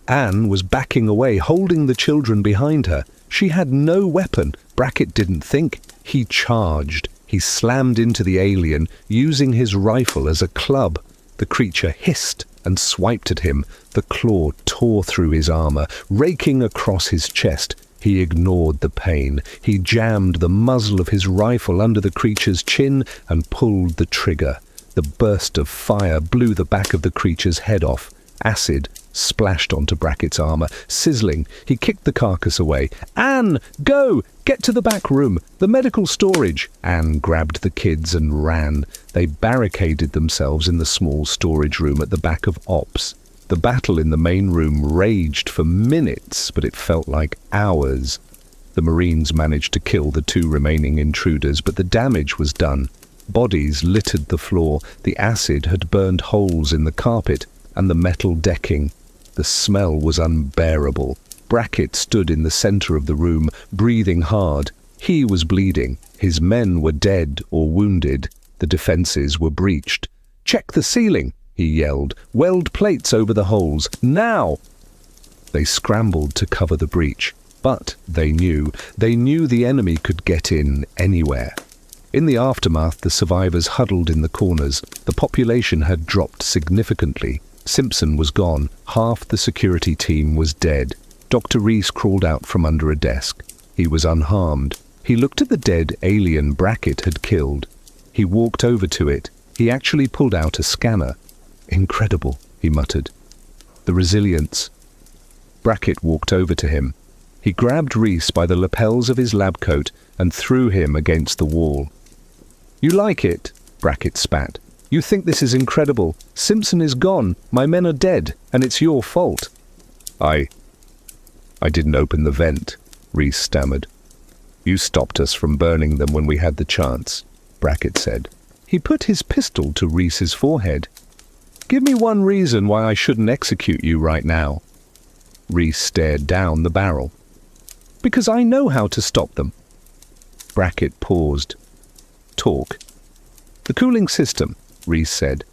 Anne was backing away, holding the children behind her. She had no weapon. Brackett didn't think. He charged. He slammed into the alien, using his rifle as a club. The creature hissed and swiped at him. The claw tore through his armor, raking across his chest. He ignored the pain. He jammed the muzzle of his rifle under the creature's chin and pulled the trigger. The burst of fire blew the back of the creature's head off. Acid splashed onto Brackett's armor, sizzling. He kicked the carcass away. "Anne, go! Get to the back room, the medical storage!" Anne grabbed the kids and ran. They barricaded themselves in the small storage room at the back of Ops. The battle in the main room raged for minutes, but it felt like hours. The Marines managed to kill the 2 remaining intruders, but the damage was done. Bodies littered the floor. The acid had burned holes in the carpet and the metal decking. The smell was unbearable. Brackett stood in the center of the room, breathing hard. He was bleeding. His men were dead or wounded. The defenses were breached. "Check the ceiling!" he yelled. "Weld plates over the holes. Now!" They scrambled to cover the breach. But they knew the enemy could get in anywhere. In the aftermath, the survivors huddled in the corners. The population had dropped significantly. Simpson was gone. Half the security team was dead. Dr. Reese crawled out from under a desk. He was unharmed. He looked at the dead alien Brackett had killed. He walked over to it. He actually pulled out a scanner. "Incredible," he muttered. "The resilience." Brackett walked over to him. He grabbed Reese by the lapels of his lab coat and threw him against the wall. "You like it?" Brackett spat. "You think this is incredible. Simpson is gone. My men are dead, and it's your fault." I didn't open the vent," Reese stammered. "You stopped us from burning them when we had the chance," Brackett said. He put his pistol to Reese's forehead. "Give me one reason why I shouldn't execute you right now." Reese stared down the barrel. "Because I know how to stop them." Brackett paused. "Talk." "The cooling system," Reese said.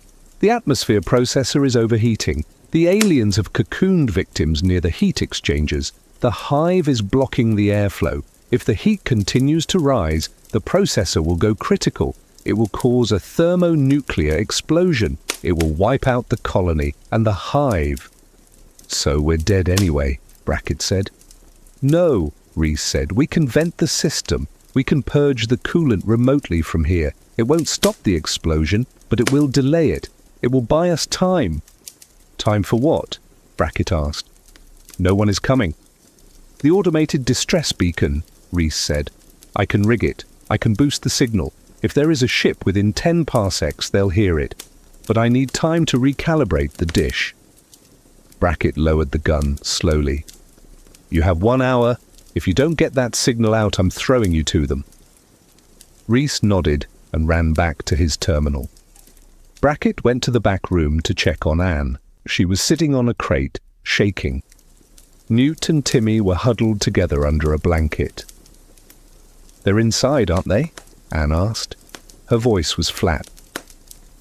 "The atmosphere processor is overheating. The aliens have cocooned victims near the heat exchangers. The hive is blocking the airflow. If the heat continues to rise, the processor will go critical. It will cause a thermonuclear explosion. It will wipe out the colony and the hive." "So we're dead anyway," Brackett said. "No," Reese said. "We can vent the system. We can purge the coolant remotely from here. It won't stop the explosion, but it will delay it. It will buy us time." "Time for what?" Brackett asked. "No one is coming." "The automated distress beacon," Reese said. "I can rig it. I can boost the signal. If there is a ship within 10 parsecs, they'll hear it. But I need time to recalibrate the dish." Brackett lowered the gun slowly. "You have 1 hour. If you don't get that signal out, I'm throwing you to them." Reese nodded and ran back to his terminal. Brackett went to the back room to check on Anne. She was sitting on a crate, shaking. Newt and Timmy were huddled together under a blanket. "They're inside, aren't they?" Anne asked. Her voice was flat.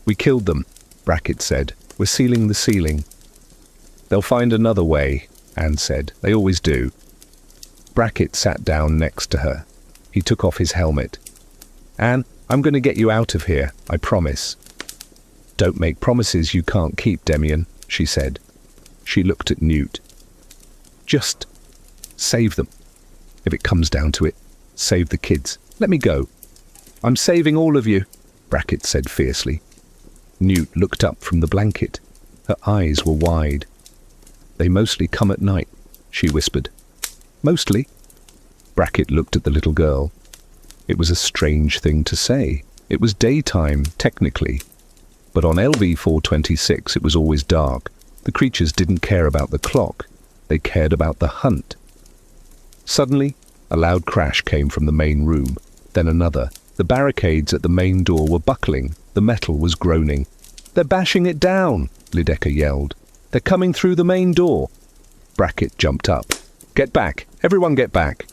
"We killed them," Brackett said. "We're sealing the ceiling." "They'll find another way," Anne said. "They always do." Brackett sat down next to her. He took off his helmet. "Anne, I'm going to get you out of here, I promise. "Don't make promises you can't keep, Demian," she said. She looked at Newt. "Just save them. If it comes down to it, save the kids. Let me go." "I'm saving all of you," Brackett said fiercely. Newt looked up from the blanket. Her eyes were wide. "They mostly come at night," she whispered. "Mostly?" Brackett looked at the little girl. It was a strange thing to say. It was daytime, technically. But on LV-426 it was always dark. The creatures didn't care about the clock. They cared about the hunt. Suddenly, a loud crash came from the main room. Then another. The barricades at the main door were buckling. The metal was groaning. "They're bashing it down," Lidecker yelled. "They're coming through the main door." Brackett jumped up. "Get back! Everyone get back!"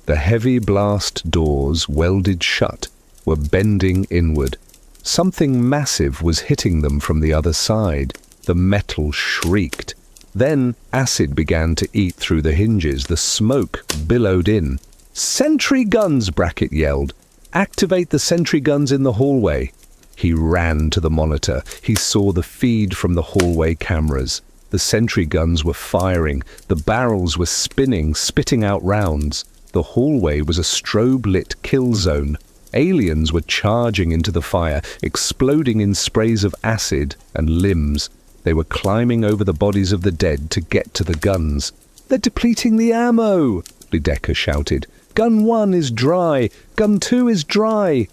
The heavy blast doors, welded shut, were bending inward. Something massive was hitting them from the other side. The metal shrieked. Then acid began to eat through the hinges. The smoke billowed in. "Sentry guns!" Brackett yelled. "Activate the sentry guns in the hallway." He ran to the monitor. He saw the feed from the hallway cameras. The sentry guns were firing. The barrels were spinning, spitting out rounds. The hallway was a strobe-lit kill zone. Aliens were charging into the fire, exploding in sprays of acid and limbs. They were climbing over the bodies of the dead to get to the guns. "They're depleting the ammo!" Lidecker shouted. "Gun 1 is dry! Gun 2 is dry!"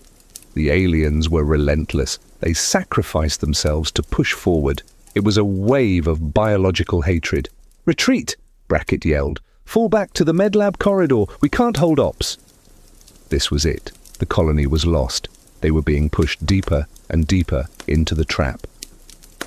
The aliens were relentless. They sacrificed themselves to push forward. It was a wave of biological hatred. "Retreat!" Brackett yelled. "Fall back to the medlab corridor. We can't hold ops." This was it. The colony was lost. They were being pushed deeper and deeper into the trap.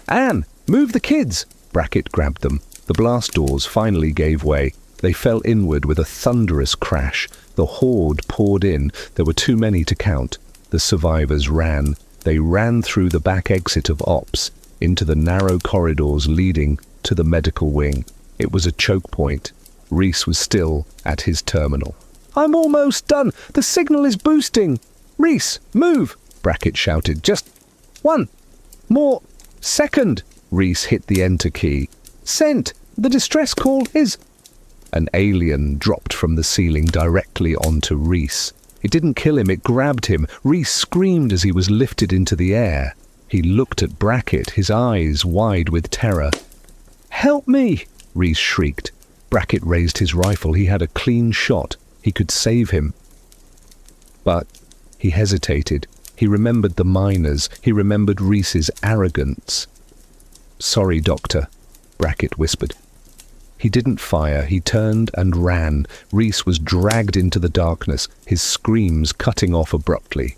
"Anne, move the kids!" Brackett grabbed them. The blast doors finally gave way. They fell inward with a thunderous crash. The horde poured in. There were too many to count. The survivors ran. They ran through the back exit of ops, into the narrow corridors leading to the medical wing. It was a choke point. Reese was still at his terminal. "I'm almost done. The signal is boosting." "Reese, move!" Brackett shouted. "Just one more second." Reese hit the enter key. "Sent! The distress call is—" An alien dropped from the ceiling directly onto Reese. It didn't kill him, it grabbed him. Reese screamed as he was lifted into the air. He looked at Brackett, his eyes wide with terror. "Help me!" Reese shrieked. Brackett raised his rifle. He had a clean shot. He could save him. But he hesitated. He remembered the miners. He remembered Reese's arrogance. "Sorry, Doctor," Brackett whispered. He didn't fire. He turned and ran. Reese was dragged into the darkness, his screams cutting off abruptly.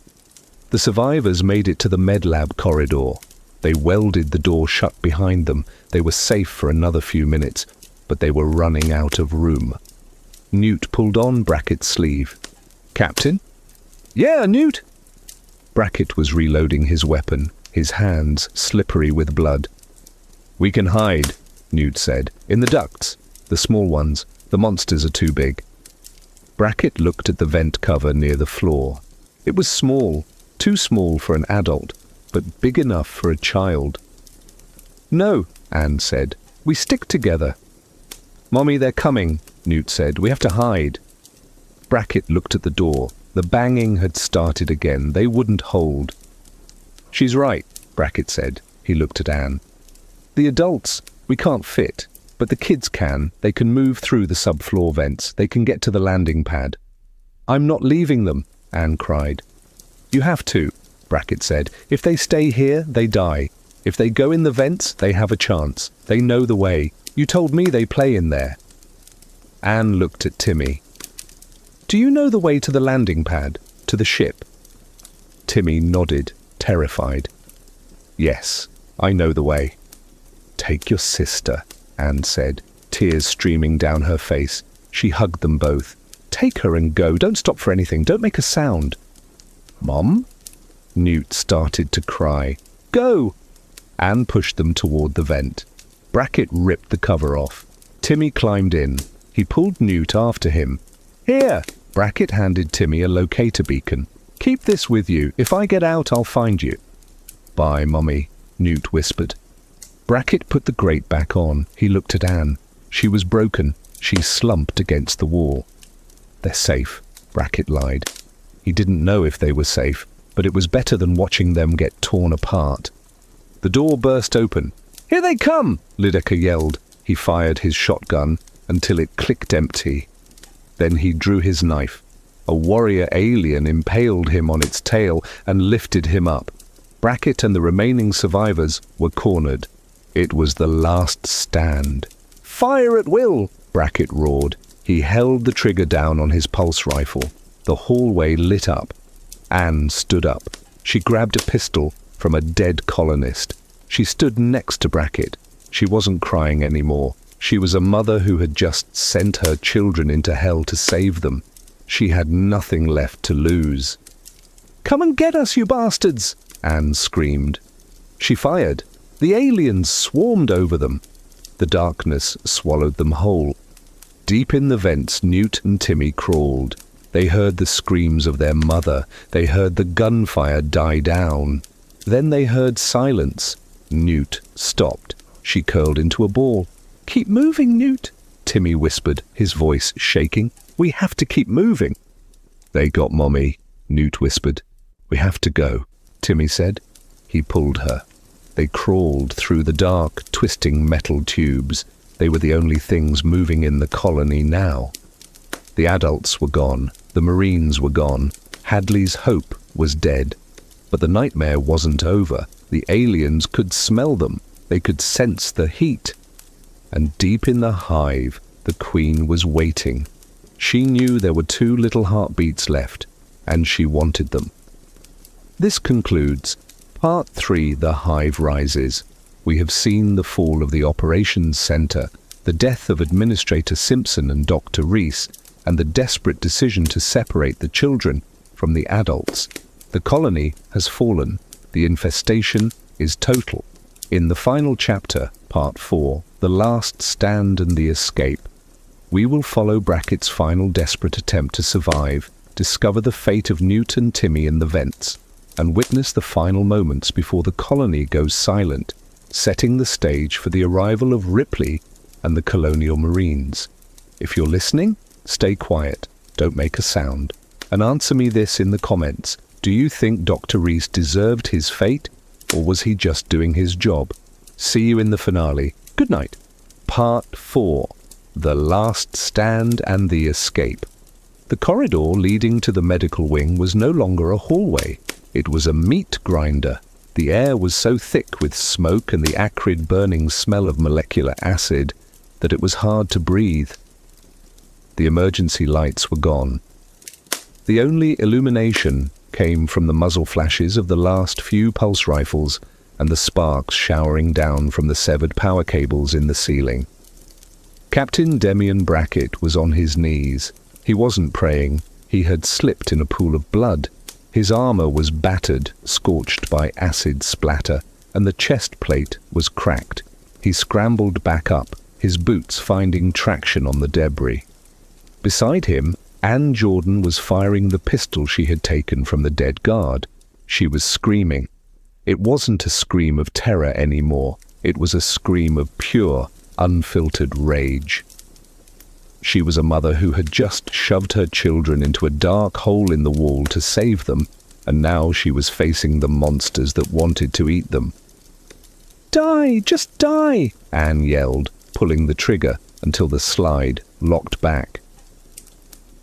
The survivors made it to the medlab corridor. They welded the door shut behind them. They were safe for another few minutes, but they were running out of room. Newt pulled on Brackett's sleeve. "Captain?" "Yeah, Newt." Brackett was reloading his weapon, his hands slippery with blood. "We can hide," Newt said. "In the ducts. The small ones. The monsters are too big." Brackett looked at the vent cover near the floor. It was small, too small for an adult, but big enough for a child. "No," Anne said. "We stick together." "Mommy, they're coming," Newt said. "We have to hide." Brackett looked at the door. The banging had started again. They wouldn't hold. "She's right," Brackett said. He looked at Anne. "The adults, we can't fit, but the kids can. They can move through the subfloor vents. They can get to the landing pad." "I'm not leaving them," Anne cried. "You have to," Brackett said. "If they stay here, they die. If they go in the vents, they have a chance. They know the way. You told me they play in there." Anne looked at Timmy. "Do you know the way to the landing pad, to the ship?" Timmy nodded, terrified. "Yes, I know the way." "Take your sister," Anne said, tears streaming down her face. She hugged them both. "Take her and go. Don't stop for anything. Don't make a sound." "Mom?" Newt started to cry. "Go!" Anne pushed them toward the vent. Brackett ripped the cover off. Timmy climbed in. He pulled Newt after him. "Here!" Brackett handed Timmy a locator beacon. "Keep this with you. If I get out, I'll find you." "Bye, Mommy," Newt whispered. Brackett put the grate back on. He looked at Anne. She was broken. She slumped against the wall. "They're safe," Brackett lied. He didn't know if they were safe, but it was better than watching them get torn apart. The door burst open. "Here they come!" Lydekker yelled. He fired his shotgun until it clicked empty. Then he drew his knife. A warrior alien impaled him on its tail and lifted him up. Brackett and the remaining survivors were cornered. It was the last stand. "Fire at will!" Brackett roared. He held the trigger down on his pulse rifle. The hallway lit up. Anne stood up. She grabbed a pistol from a dead colonist. She stood next to Brackett. She wasn't crying anymore. She was a mother who had just sent her children into hell to save them. She had nothing left to lose. "Come and get us, you bastards!" Anne screamed. She fired. The aliens swarmed over them. The darkness swallowed them whole. Deep in the vents, Newt and Timmy crawled. They heard the screams of their mother. They heard the gunfire die down. Then they heard silence. Newt stopped. She curled into a ball. "Keep moving, Newt," Timmy whispered, his voice shaking. "We have to keep moving." "They got Mommy," Newt whispered. "We have to go," Timmy said. He pulled her. They crawled through the dark, twisting metal tubes. They were the only things moving in the colony now. The adults were gone. The Marines were gone. Hadley's hope was dead. But the nightmare wasn't over. The aliens could smell them. They could sense the heat. And deep in the hive, the Queen was waiting. She knew there were 2 little heartbeats left, and she wanted them. This concludes Part 3, The Hive Rises. We have seen the fall of the operations centre, the death of Administrator Simpson and Dr. Reese, and the desperate decision to separate the children from the adults. The colony has fallen. The infestation is total. In the final chapter, Part 4, The Last Stand and the Escape, we will follow Brackett's final desperate attempt to survive, discover the fate of Newt and Timmy in the vents, and witness the final moments before the colony goes silent, setting the stage for the arrival of Ripley and the Colonial Marines. If you're listening, stay quiet, don't make a sound, and answer me this in the comments. Do you think Dr. Reese deserved his fate, or was he just doing his job? See you in the finale. Good night. Part 4. The Last Stand and the Escape. The corridor leading to the medical wing was no longer a hallway. It was a meat grinder. The air was so thick with smoke and the acrid burning smell of molecular acid that it was hard to breathe. The emergency lights were gone. The only illumination came from the muzzle flashes of the last few pulse rifles and the sparks showering down from the severed power cables in the ceiling. Captain Demian Brackett was on his knees. He wasn't praying. He had slipped in a pool of blood. His armor was battered, scorched by acid splatter, and the chest plate was cracked. He scrambled back up, his boots finding traction on the debris. Beside him, Anne Jorden was firing the pistol she had taken from the dead guard. She was screaming. It wasn't a scream of terror anymore. It was a scream of pure, unfiltered rage. She was a mother who had just shoved her children into a dark hole in the wall to save them, and now she was facing the monsters that wanted to eat them. "Die! Just die!" Anne yelled, pulling the trigger until the slide locked back.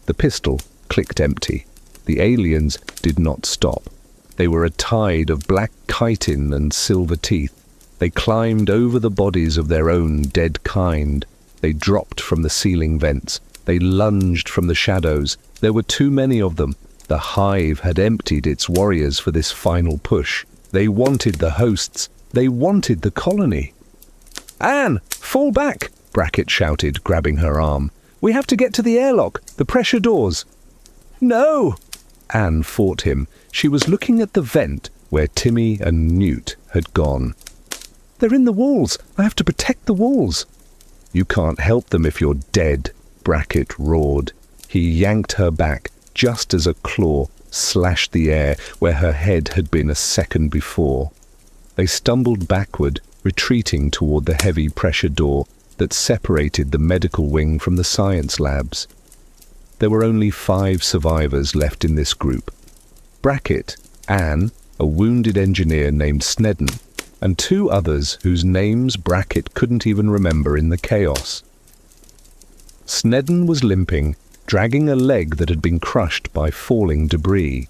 The pistol clicked empty. The aliens did not stop. They were a tide of black chitin and silver teeth. They climbed over the bodies of their own dead kind. They dropped from the ceiling vents. They lunged from the shadows. There were too many of them. The hive had emptied its warriors for this final push. They wanted the hosts. They wanted the colony. "Anne, fall back!" Brackett shouted, grabbing her arm. "We have to get to the airlock, the pressure doors." "No!" Anne fought him. She was looking at the vent where Timmy and Newt had gone. "They're in the walls. I have to protect the walls." "You can't help them if you're dead," Brackett roared. He yanked her back just as a claw slashed the air where her head had been a second before. They stumbled backward, retreating toward the heavy pressure door that separated the medical wing from the science labs. There were only 5 survivors left in this group. Brackett, Anne, a wounded engineer named Snedden, and 2 others whose names Brackett couldn't even remember in the chaos. Snedden was limping, dragging a leg that had been crushed by falling debris.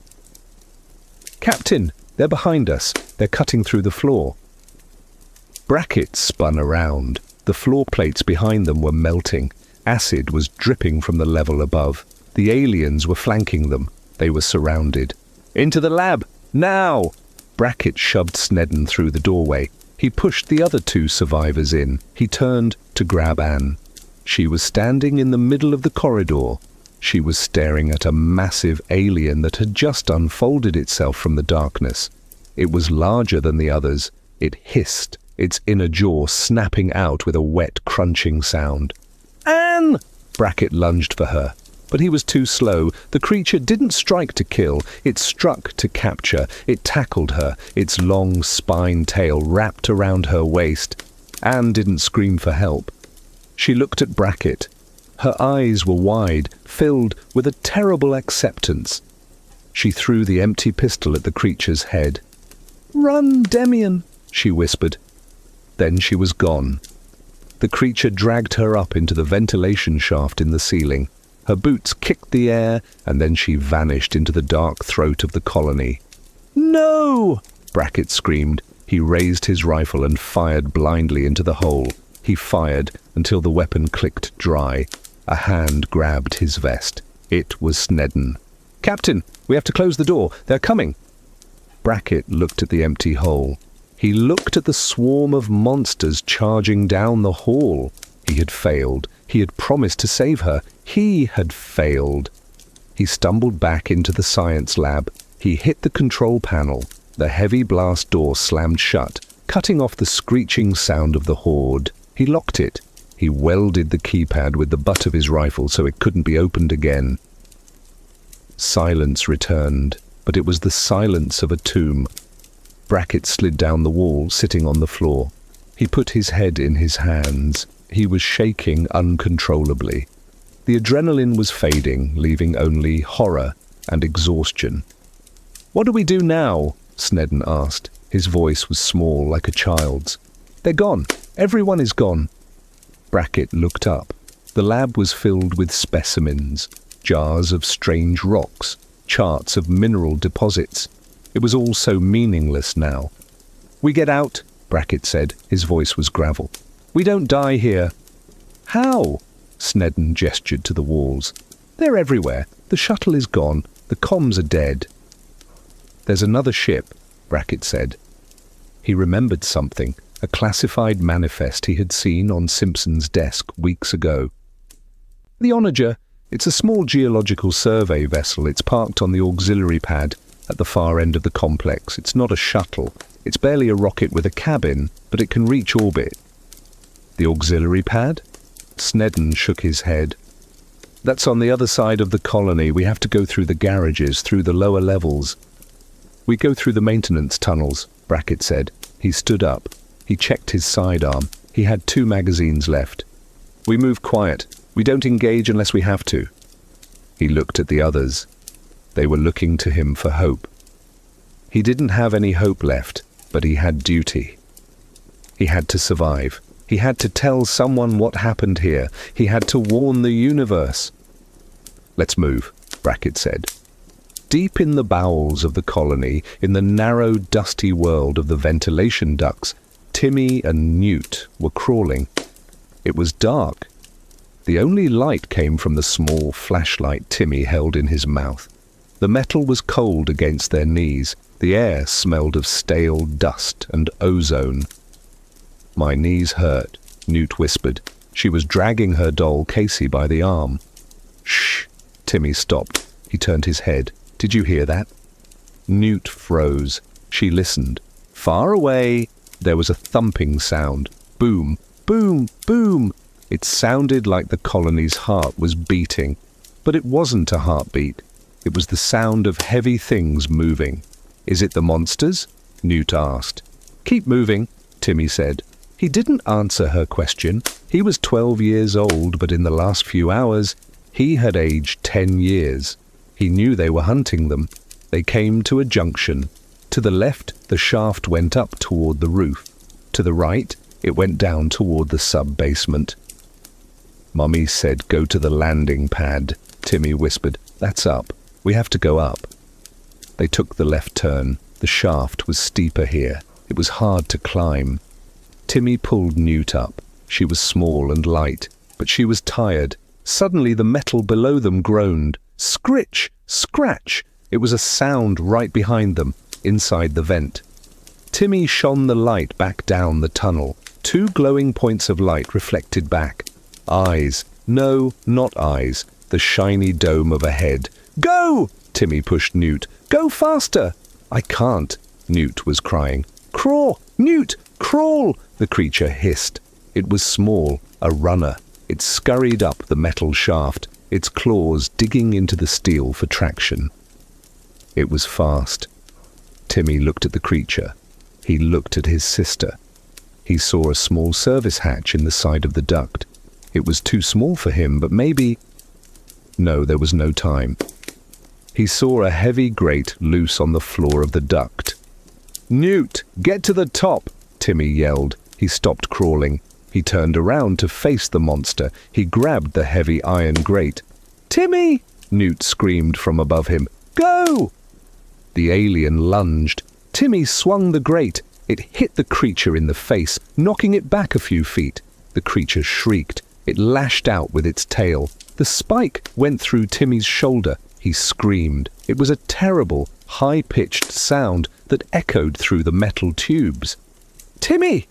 "Captain, they're behind us. They're cutting through the floor." Brackett spun around. The floor plates behind them were melting. Acid was dripping from the level above. The aliens were flanking them. They were surrounded. "Into the lab! Now!" Brackett shoved Snedden through the doorway. He pushed the other 2 survivors in. He turned to grab Anne. She was standing in the middle of the corridor. She was staring at a massive alien that had just unfolded itself from the darkness. It was larger than the others. It hissed, its inner jaw snapping out with a wet, crunching sound. "Anne!" Brackett lunged for her. But he was too slow. The creature didn't strike to kill. It struck to capture. It tackled her, its long spine tail wrapped around her waist. Anne didn't scream for help. She looked at Brackett. Her eyes were wide, filled with a terrible acceptance. She threw the empty pistol at the creature's head. "Run, Demian," she whispered. Then she was gone. The creature dragged her up into the ventilation shaft in the ceiling. Her boots kicked the air, and then she vanished into the dark throat of the colony. "No!" Brackett screamed. He raised his rifle and fired blindly into the hole. He fired until the weapon clicked dry. A hand grabbed his vest. It was Snedden. "Captain, we have to close the door. They're coming." Brackett looked at the empty hole. He looked at the swarm of monsters charging down the hall. He had failed. He had promised to save her. He had failed. He stumbled back into the science lab. He hit the control panel. The heavy blast door slammed shut, cutting off the screeching sound of the horde. He locked it. He welded the keypad with the butt of his rifle so it couldn't be opened again. Silence returned, but it was the silence of a tomb. Brackett slid down the wall, sitting on the floor. He put his head in his hands. He was shaking uncontrollably. The adrenaline was fading, leaving only horror and exhaustion. "What do we do now?" Snedden asked. His voice was small, like a child's. "They're gone. Everyone is gone." Brackett looked up. The lab was filled with specimens, jars of strange rocks, charts of mineral deposits. It was all so meaningless now. "We get out," Brackett said. His voice was gravel. "We don't die here." "How?" Snedden gestured to the walls. "They're everywhere. The shuttle is gone. The comms are dead." "There's another ship," Brackett said. He remembered something, a classified manifest he had seen on Simpson's desk weeks ago. "The Onager. It's a small geological survey vessel. It's parked on the auxiliary pad at the far end of the complex. It's not a shuttle. It's barely a rocket with a cabin, but it can reach orbit." "The auxiliary pad?" Snedden shook his head. "That's on the other side of the colony. We have to go through the garages, through the lower levels." "We go through the maintenance tunnels," Brackett said. He stood up. He checked his sidearm. He had 2 magazines left. "We move quiet. We don't engage unless we have to." He looked at the others. They were looking to him for hope. He didn't have any hope left, but he had duty. He had to survive. He had to tell someone what happened here. He had to warn the universe. "Let's move," Brackett said. Deep in the bowels of the colony, in the narrow, dusty world of the ventilation ducts, Timmy and Newt were crawling. It was dark. The only light came from the small flashlight Timmy held in his mouth. The metal was cold against their knees. The air smelled of stale dust and ozone. "My knees hurt," Newt whispered. She was dragging her doll Casey by the arm. "Shh!" Timmy stopped. He turned his head. "Did you hear that?" Newt froze. She listened. Far away, there was a thumping sound. Boom, boom, boom. It sounded like the colony's heart was beating. But it wasn't a heartbeat. It was the sound of heavy things moving. "Is it the monsters?" Newt asked. "Keep moving," Timmy said. He didn't answer her question. He was 12 years old, but in the last few hours, he had aged 10 years. He knew they were hunting them. They came to a junction. To the left, the shaft went up toward the roof. To the right, it went down toward the sub-basement. "Mummy said go to the landing pad," Timmy whispered. "That's up. We have to go up." They took the left turn. The shaft was steeper here. It was hard to climb. Timmy pulled Newt up. She was small and light, but she was tired. Suddenly the metal below them groaned. Scritch! Scratch! It was a sound right behind them, inside the vent. Timmy shone the light back down the tunnel. 2 glowing points of light reflected back. Eyes. No, not eyes. The shiny dome of a head. "Go!" Timmy pushed Newt. "Go faster!" "I can't," Newt was crying. "Crawl! Newt! Crawl!" the creature hissed. It was small, a runner. It scurried up the metal shaft, its claws digging into the steel for traction. It was fast. Timmy looked at the creature. He looked at his sister. He saw a small service hatch in the side of the duct. It was too small for him, but maybe... No, there was no time. He saw a heavy grate loose on the floor of the duct. "Newt, get to the top!" Timmy yelled. He stopped crawling. He turned around to face the monster. He grabbed the heavy iron grate. "Timmy!" Newt screamed from above him. "Go!" The alien lunged. Timmy swung the grate. It hit the creature in the face, knocking it back a few feet. The creature shrieked. It lashed out with its tail. The spike went through Timmy's shoulder. He screamed. It was a terrible, high-pitched sound that echoed through the metal tubes. "Timmy!"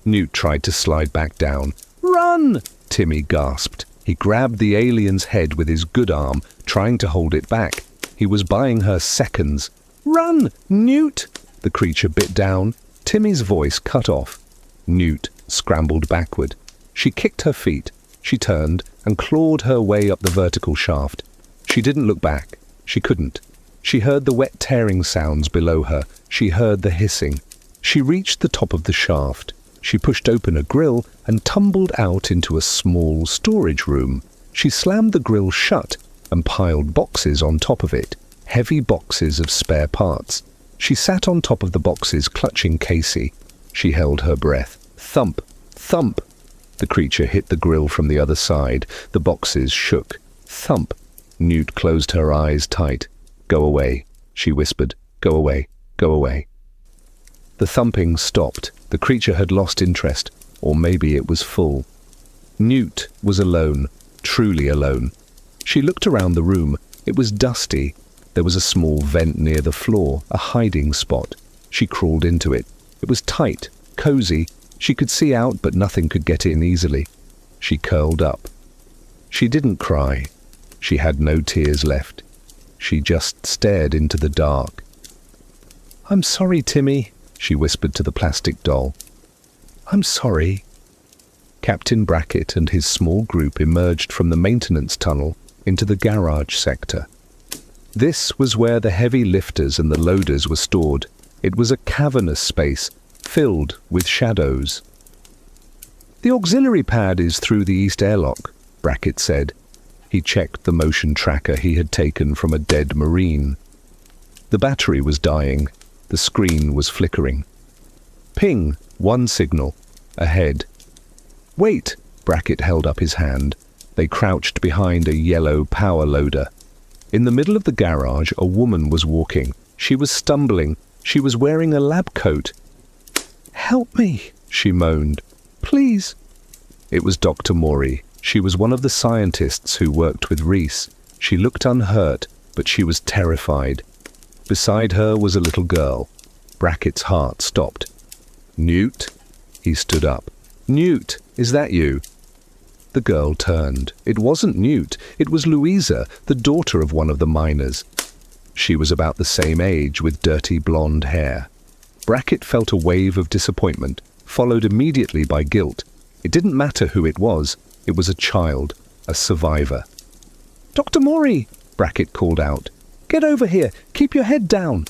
Newt tried to slide back down. "Run!" Timmy gasped. He grabbed the alien's head with his good arm, trying to hold it back. He was buying her seconds. "Run, Newt!" The creature bit down. Timmy's voice cut off. Newt scrambled backward. She kicked her feet. She turned and clawed her way up the vertical shaft. She didn't look back. She couldn't. She heard the wet tearing sounds below her. She heard the hissing. She reached the top of the shaft. She pushed open a grill and tumbled out into a small storage room. She slammed the grill shut and piled boxes on top of it, heavy boxes of spare parts. She sat on top of the boxes, clutching Casey. She held her breath. Thump! Thump! The creature hit the grill from the other side. The boxes shook. Thump! Newt closed her eyes tight. "Go away," she whispered. "Go away. Go away." The thumping stopped. The creature had lost interest, or maybe it was full. Newt was alone, truly alone. She looked around the room. It was dusty. There was a small vent near the floor, a hiding spot. She crawled into it. It was tight, cozy. She could see out, but nothing could get in easily. She curled up. She didn't cry. She had no tears left. She just stared into the dark. "I'm sorry, Timmy," she whispered to the plastic doll. "I'm sorry." Captain Brackett and his small group emerged from the maintenance tunnel into the garage sector. This was where the heavy lifters and the loaders were stored. It was a cavernous space, filled with shadows. "The auxiliary pad is through the east airlock," Brackett said. He checked the motion tracker he had taken from a dead Marine. The battery was dying. The screen was flickering. "Ping, 1 signal. Ahead." "Wait!" Brackett held up his hand. They crouched behind a yellow power loader. In the middle of the garage, a woman was walking. She was stumbling. She was wearing a lab coat. "Help me," she moaned. "Please." It was Dr. Maury. She was one of the scientists who worked with Reese. She looked unhurt, but she was terrified. Beside her was a little girl. Brackett's heart stopped. "Newt?" He stood up. "Newt, is that you?" The girl turned. It wasn't Newt. It was Louisa, the daughter of one of the miners. She was about the same age, with dirty blonde hair. Brackett felt a wave of disappointment, followed immediately by guilt. It didn't matter who it was. It was a child, a survivor. "Dr. Maury!" Brackett called out. "Get over here! Keep your head down!"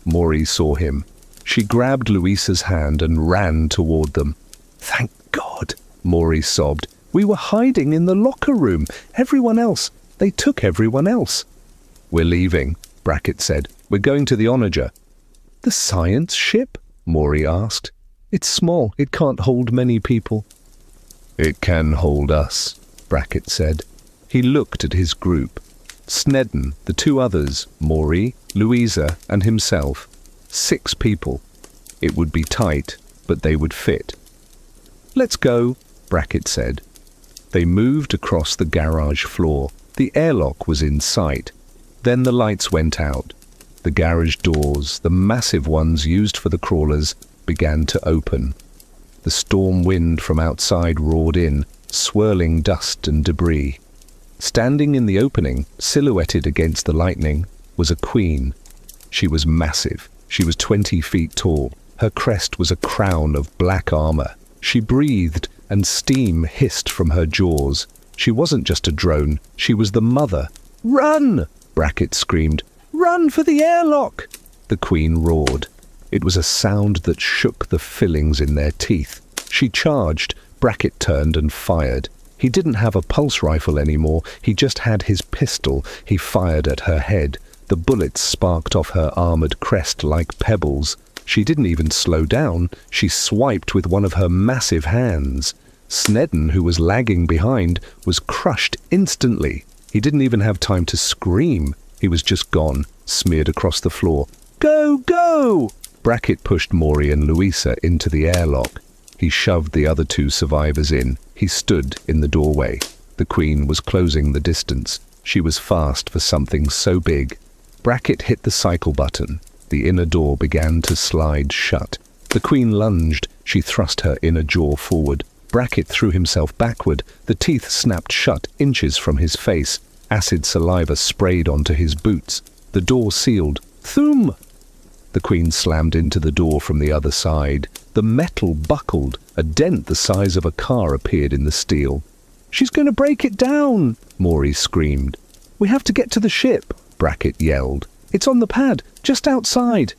Maury saw him. She grabbed Louisa's hand and ran toward them. "Thank God," Maury sobbed. "We were hiding in the locker room. They took everyone else." "We're leaving," Brackett said. "We're going to the Onager." "The science ship?" Maury asked. "It's small. It can't hold many people." "It can hold us," Brackett said. He looked at his group. Snedden, the two others, Maury, Louisa, and himself. 6 people. It would be tight, but they would fit. "Let's go," Brackett said. They moved across the garage floor. The airlock was in sight. Then the lights went out. The garage doors, the massive ones used for the crawlers, began to open. The storm wind from outside roared in, swirling dust and debris. Standing in the opening, silhouetted against the lightning, was a queen. She was massive. She was 20 feet tall. Her crest was a crown of black armor. She breathed, and steam hissed from her jaws. She wasn't just a drone. She was the mother. "Run!" Brackett screamed. "Run for the airlock!" The queen roared. It was a sound that shook the fillings in their teeth. She charged. Brackett turned and fired. He didn't have a pulse rifle anymore. He just had his pistol. He fired at her head. The bullets sparked off her armored crest like pebbles. She didn't even slow down. She swiped with one of her massive hands. Snedden, who was lagging behind, was crushed instantly. He didn't even have time to scream. He was just gone, smeared across the floor. "Go, go!" Brackett pushed Maury and Louisa into the airlock. He shoved the other 2 survivors in. He stood in the doorway. The queen was closing the distance. She was fast for something so big. Brackett hit the cycle button. The inner door began to slide shut. The queen lunged. She thrust her inner jaw forward. Brackett threw himself backward. The teeth snapped shut inches from his face. Acid saliva sprayed onto his boots. The door sealed. "Thum!" The queen slammed into the door from the other side. The metal buckled. A dent the size of a car appeared in the steel. "She's going to break it down!" Maury screamed. "We have to get to the ship!" Brackett yelled. "It's on the pad, just outside!"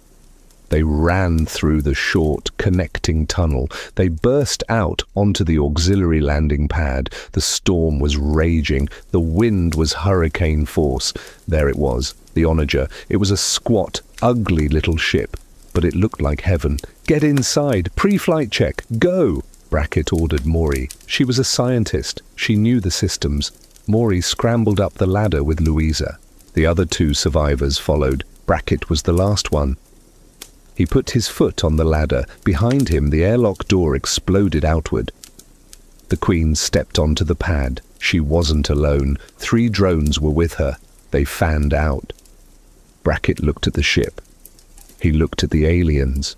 They ran through the short, connecting tunnel. They burst out onto the auxiliary landing pad. The storm was raging. The wind was hurricane force. There it was, the Onager. It was a squat, ugly little ship, but it looked like heaven. "Get inside, pre-flight check, go!" Brackett ordered Maury. She was a scientist. She knew the systems. Maury scrambled up the ladder with Louisa. The other 2 survivors followed. Brackett was the last one. He put his foot on the ladder. Behind him, the airlock door exploded outward. The queen stepped onto the pad. She wasn't alone. 3 drones were with her. They fanned out. Brackett looked at the ship. He looked at the aliens.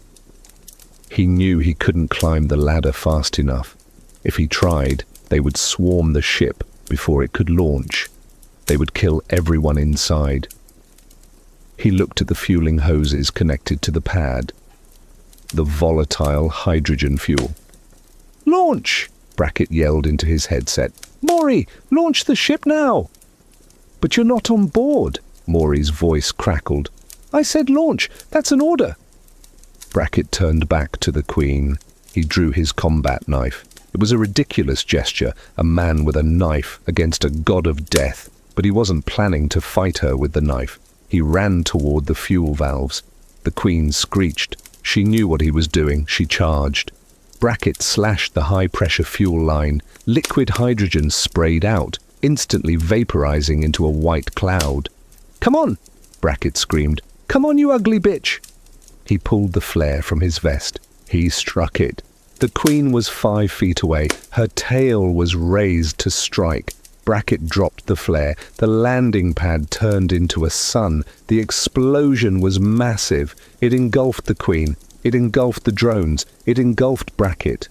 He knew he couldn't climb the ladder fast enough. If he tried, they would swarm the ship before it could launch. They would kill everyone inside. He looked at the fueling hoses connected to the pad. The volatile hydrogen fuel. "Launch!" Brackett yelled into his headset. "Maury, launch the ship now!" "But you're not on board," Maury's voice crackled. "I said launch. That's an order." Brackett turned back to the queen. He drew his combat knife. It was a ridiculous gesture, a man with a knife against a god of death, but he wasn't planning to fight her with the knife. He ran toward the fuel valves. The queen screeched. She knew what he was doing. She charged. Brackett slashed the high-pressure fuel line. Liquid hydrogen sprayed out, instantly vaporizing into a white cloud. "Come on!" Brackett screamed. "Come on, you ugly bitch!" He pulled the flare from his vest. He struck it. The queen was 5 feet away. Her tail was raised to strike. Brackett dropped the flare. The landing pad turned into a sun. The explosion was massive. It engulfed the queen. It engulfed the drones. It engulfed Brackett.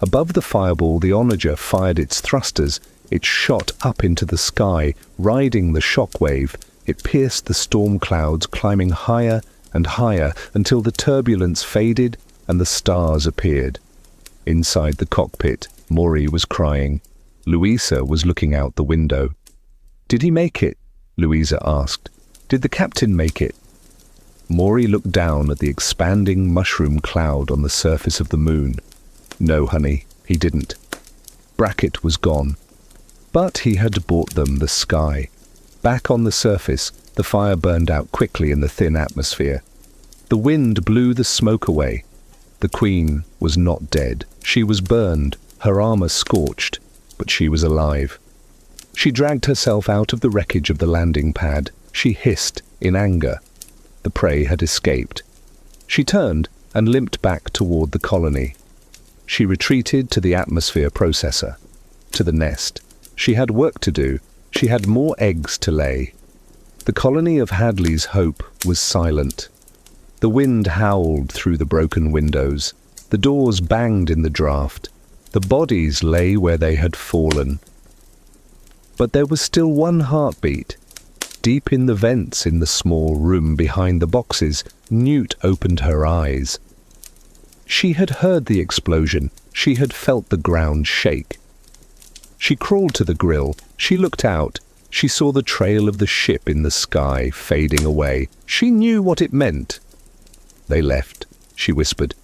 Above the fireball, the Onager fired its thrusters. It shot up into the sky, riding the shockwave. It pierced the storm clouds, climbing higher and higher until the turbulence faded and the stars appeared. Inside the cockpit, Maury was crying. Louisa was looking out the window. "Did he make it?" Louisa asked. "Did the captain make it?" Maury looked down at the expanding mushroom cloud on the surface of the moon. No, honey, he didn't. Brackett was gone. But he had brought them the sky. Back on the surface, the fire burned out quickly in the thin atmosphere. The wind blew the smoke away. The Queen was not dead. She was burned, her armor scorched, but she was alive. She dragged herself out of the wreckage of the landing pad. She hissed in anger. The prey had escaped. She turned and limped back toward the colony. She retreated to the atmosphere processor, to the nest. She had work to do. She had more eggs to lay. The colony of Hadley's Hope was silent. The wind howled through the broken windows. The doors banged in the draft. The bodies lay where they had fallen. But there was still one heartbeat. Deep in the vents in the small room behind the boxes, Newt opened her eyes. She had heard the explosion. She had felt the ground shake. She crawled to the grill. She looked out. She saw the trail of the ship in the sky fading away. She knew what it meant. They left, she whispered.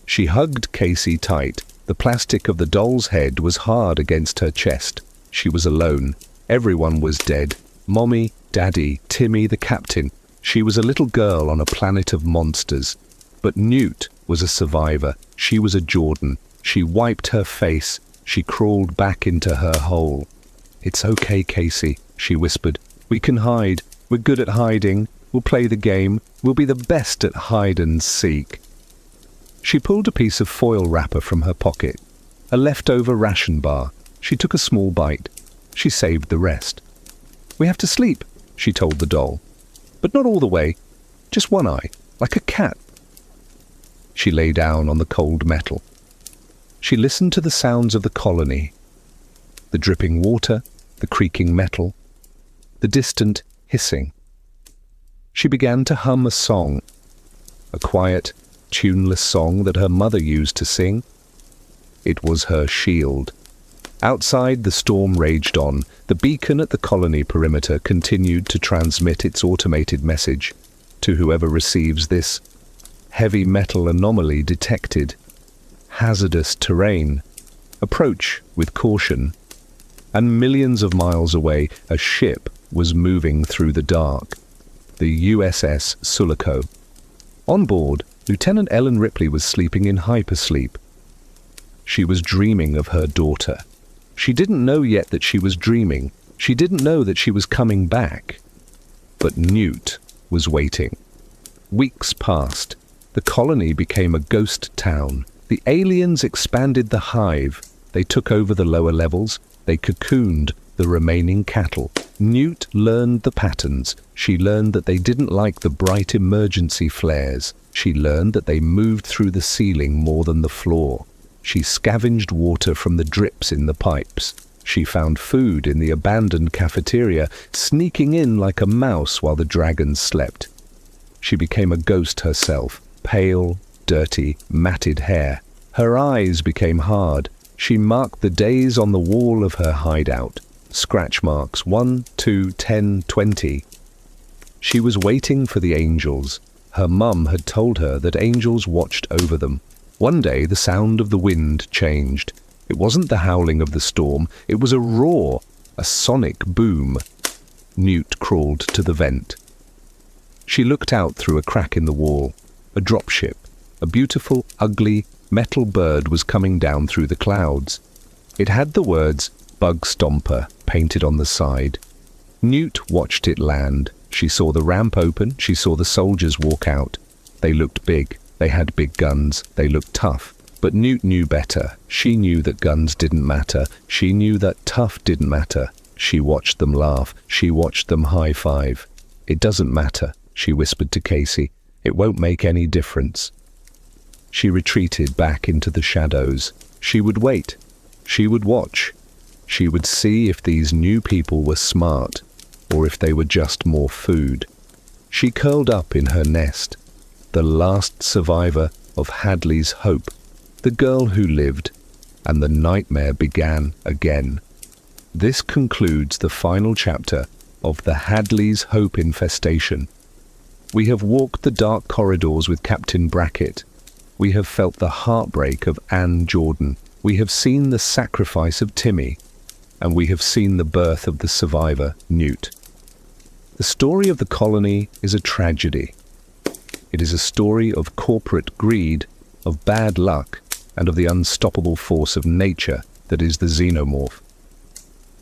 She hugged Casey tight. The plastic of the doll's head was hard against her chest. She was alone. Everyone was dead. Mommy, Daddy, Timmy, the captain. She was a little girl on a planet of monsters. But Newt was a survivor. She was a Jorden. She wiped her face. She crawled back into her hole. "It's okay, Casey," she whispered. "We can hide. We're good at hiding. We'll play the game. We'll be the best at hide and seek." She pulled a piece of foil wrapper from her pocket, a leftover ration bar. She took a small bite. She saved the rest. "We have to sleep," she told the doll. "But not all the way. Just one eye, like a cat." She lay down on the cold metal. She listened to the sounds of the colony. The dripping water, the creaking metal, the distant hissing. She began to hum a song, a quiet, tuneless song that her mother used to sing. It was her shield. Outside, the storm raged on. The beacon at the colony perimeter continued to transmit its automated message to whoever receives this. Heavy metal anomaly detected. Hazardous terrain. Approach with caution. And millions of miles away, a ship was moving through the dark. The USS Sulaco. On board, Lieutenant Ellen Ripley was sleeping in hypersleep. She was dreaming of her daughter. She didn't know yet that she was dreaming. She didn't know that she was coming back. But Newt was waiting. Weeks passed. The colony became a ghost town. The aliens expanded the hive. They took over the lower levels. They cocooned the remaining cattle. Newt learned the patterns. She learned that they didn't like the bright emergency flares. She learned that they moved through the ceiling more than the floor. She scavenged water from the drips in the pipes. She found food in the abandoned cafeteria, sneaking in like a mouse while the dragons slept. She became a ghost herself, pale, dirty, matted hair. Her eyes became hard. She marked the days on the wall of her hideout. Scratch marks, 1, 2, 10, 20. She was waiting for the angels. Her mum had told her that angels watched over them. One day the sound of the wind changed. It wasn't the howling of the storm. It was a roar, a sonic boom. Newt crawled to the vent. She looked out through a crack in the wall. A dropship, a beautiful, ugly, metal bird was coming down through the clouds. It had the words "Bug Stomper" painted on the side. Newt watched it land. She saw the ramp open. She saw the soldiers walk out. They looked big. They had big guns. They looked tough. But Newt knew better. She knew that guns didn't matter. She knew that tough didn't matter. She watched them laugh. She watched them high-five. "It doesn't matter," she whispered to Casey. "It won't make any difference." She retreated back into the shadows. She would wait. She would watch. She would see if these new people were smart, or if they were just more food. She curled up in her nest, the last survivor of Hadley's Hope, the girl who lived, and the nightmare began again. This concludes the final chapter of the Hadley's Hope Infestation. We have walked the dark corridors with Captain Brackett. We have felt the heartbreak of Jorden. We have seen the sacrifice of Timmy. And we have seen the birth of the survivor, Newt. The story of the colony is a tragedy. It is a story of corporate greed, of bad luck, and of the unstoppable force of nature that is the xenomorph.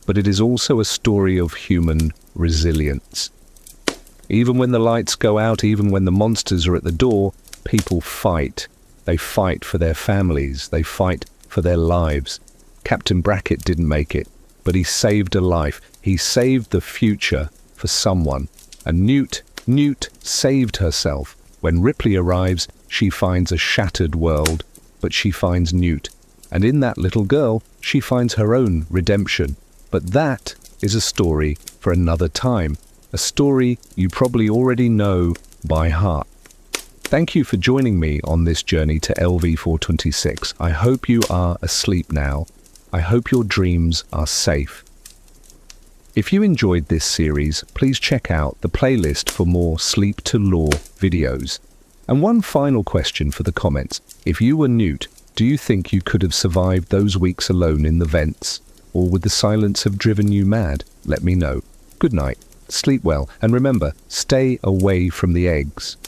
But it is also a story of human resilience. Even when the lights go out, even when the monsters are at the door, people fight. They fight for their families. They fight for their lives. Captain Brackett didn't make it, but he saved a life. He saved the future for someone. And Newt saved herself. When Ripley arrives, she finds a shattered world, but she finds Newt. And in that little girl, she finds her own redemption. But that is a story for another time. A story you probably already know by heart. Thank you for joining me on this journey to LV-426. I hope you are asleep now. I hope your dreams are safe. If you enjoyed this series, please check out the playlist for more Sleep to Lore videos. And one final question for the comments. If you were Newt, do you think you could have survived those weeks alone in the vents? Or would the silence have driven you mad? Let me know. Good night, sleep well, and remember, stay away from the eggs.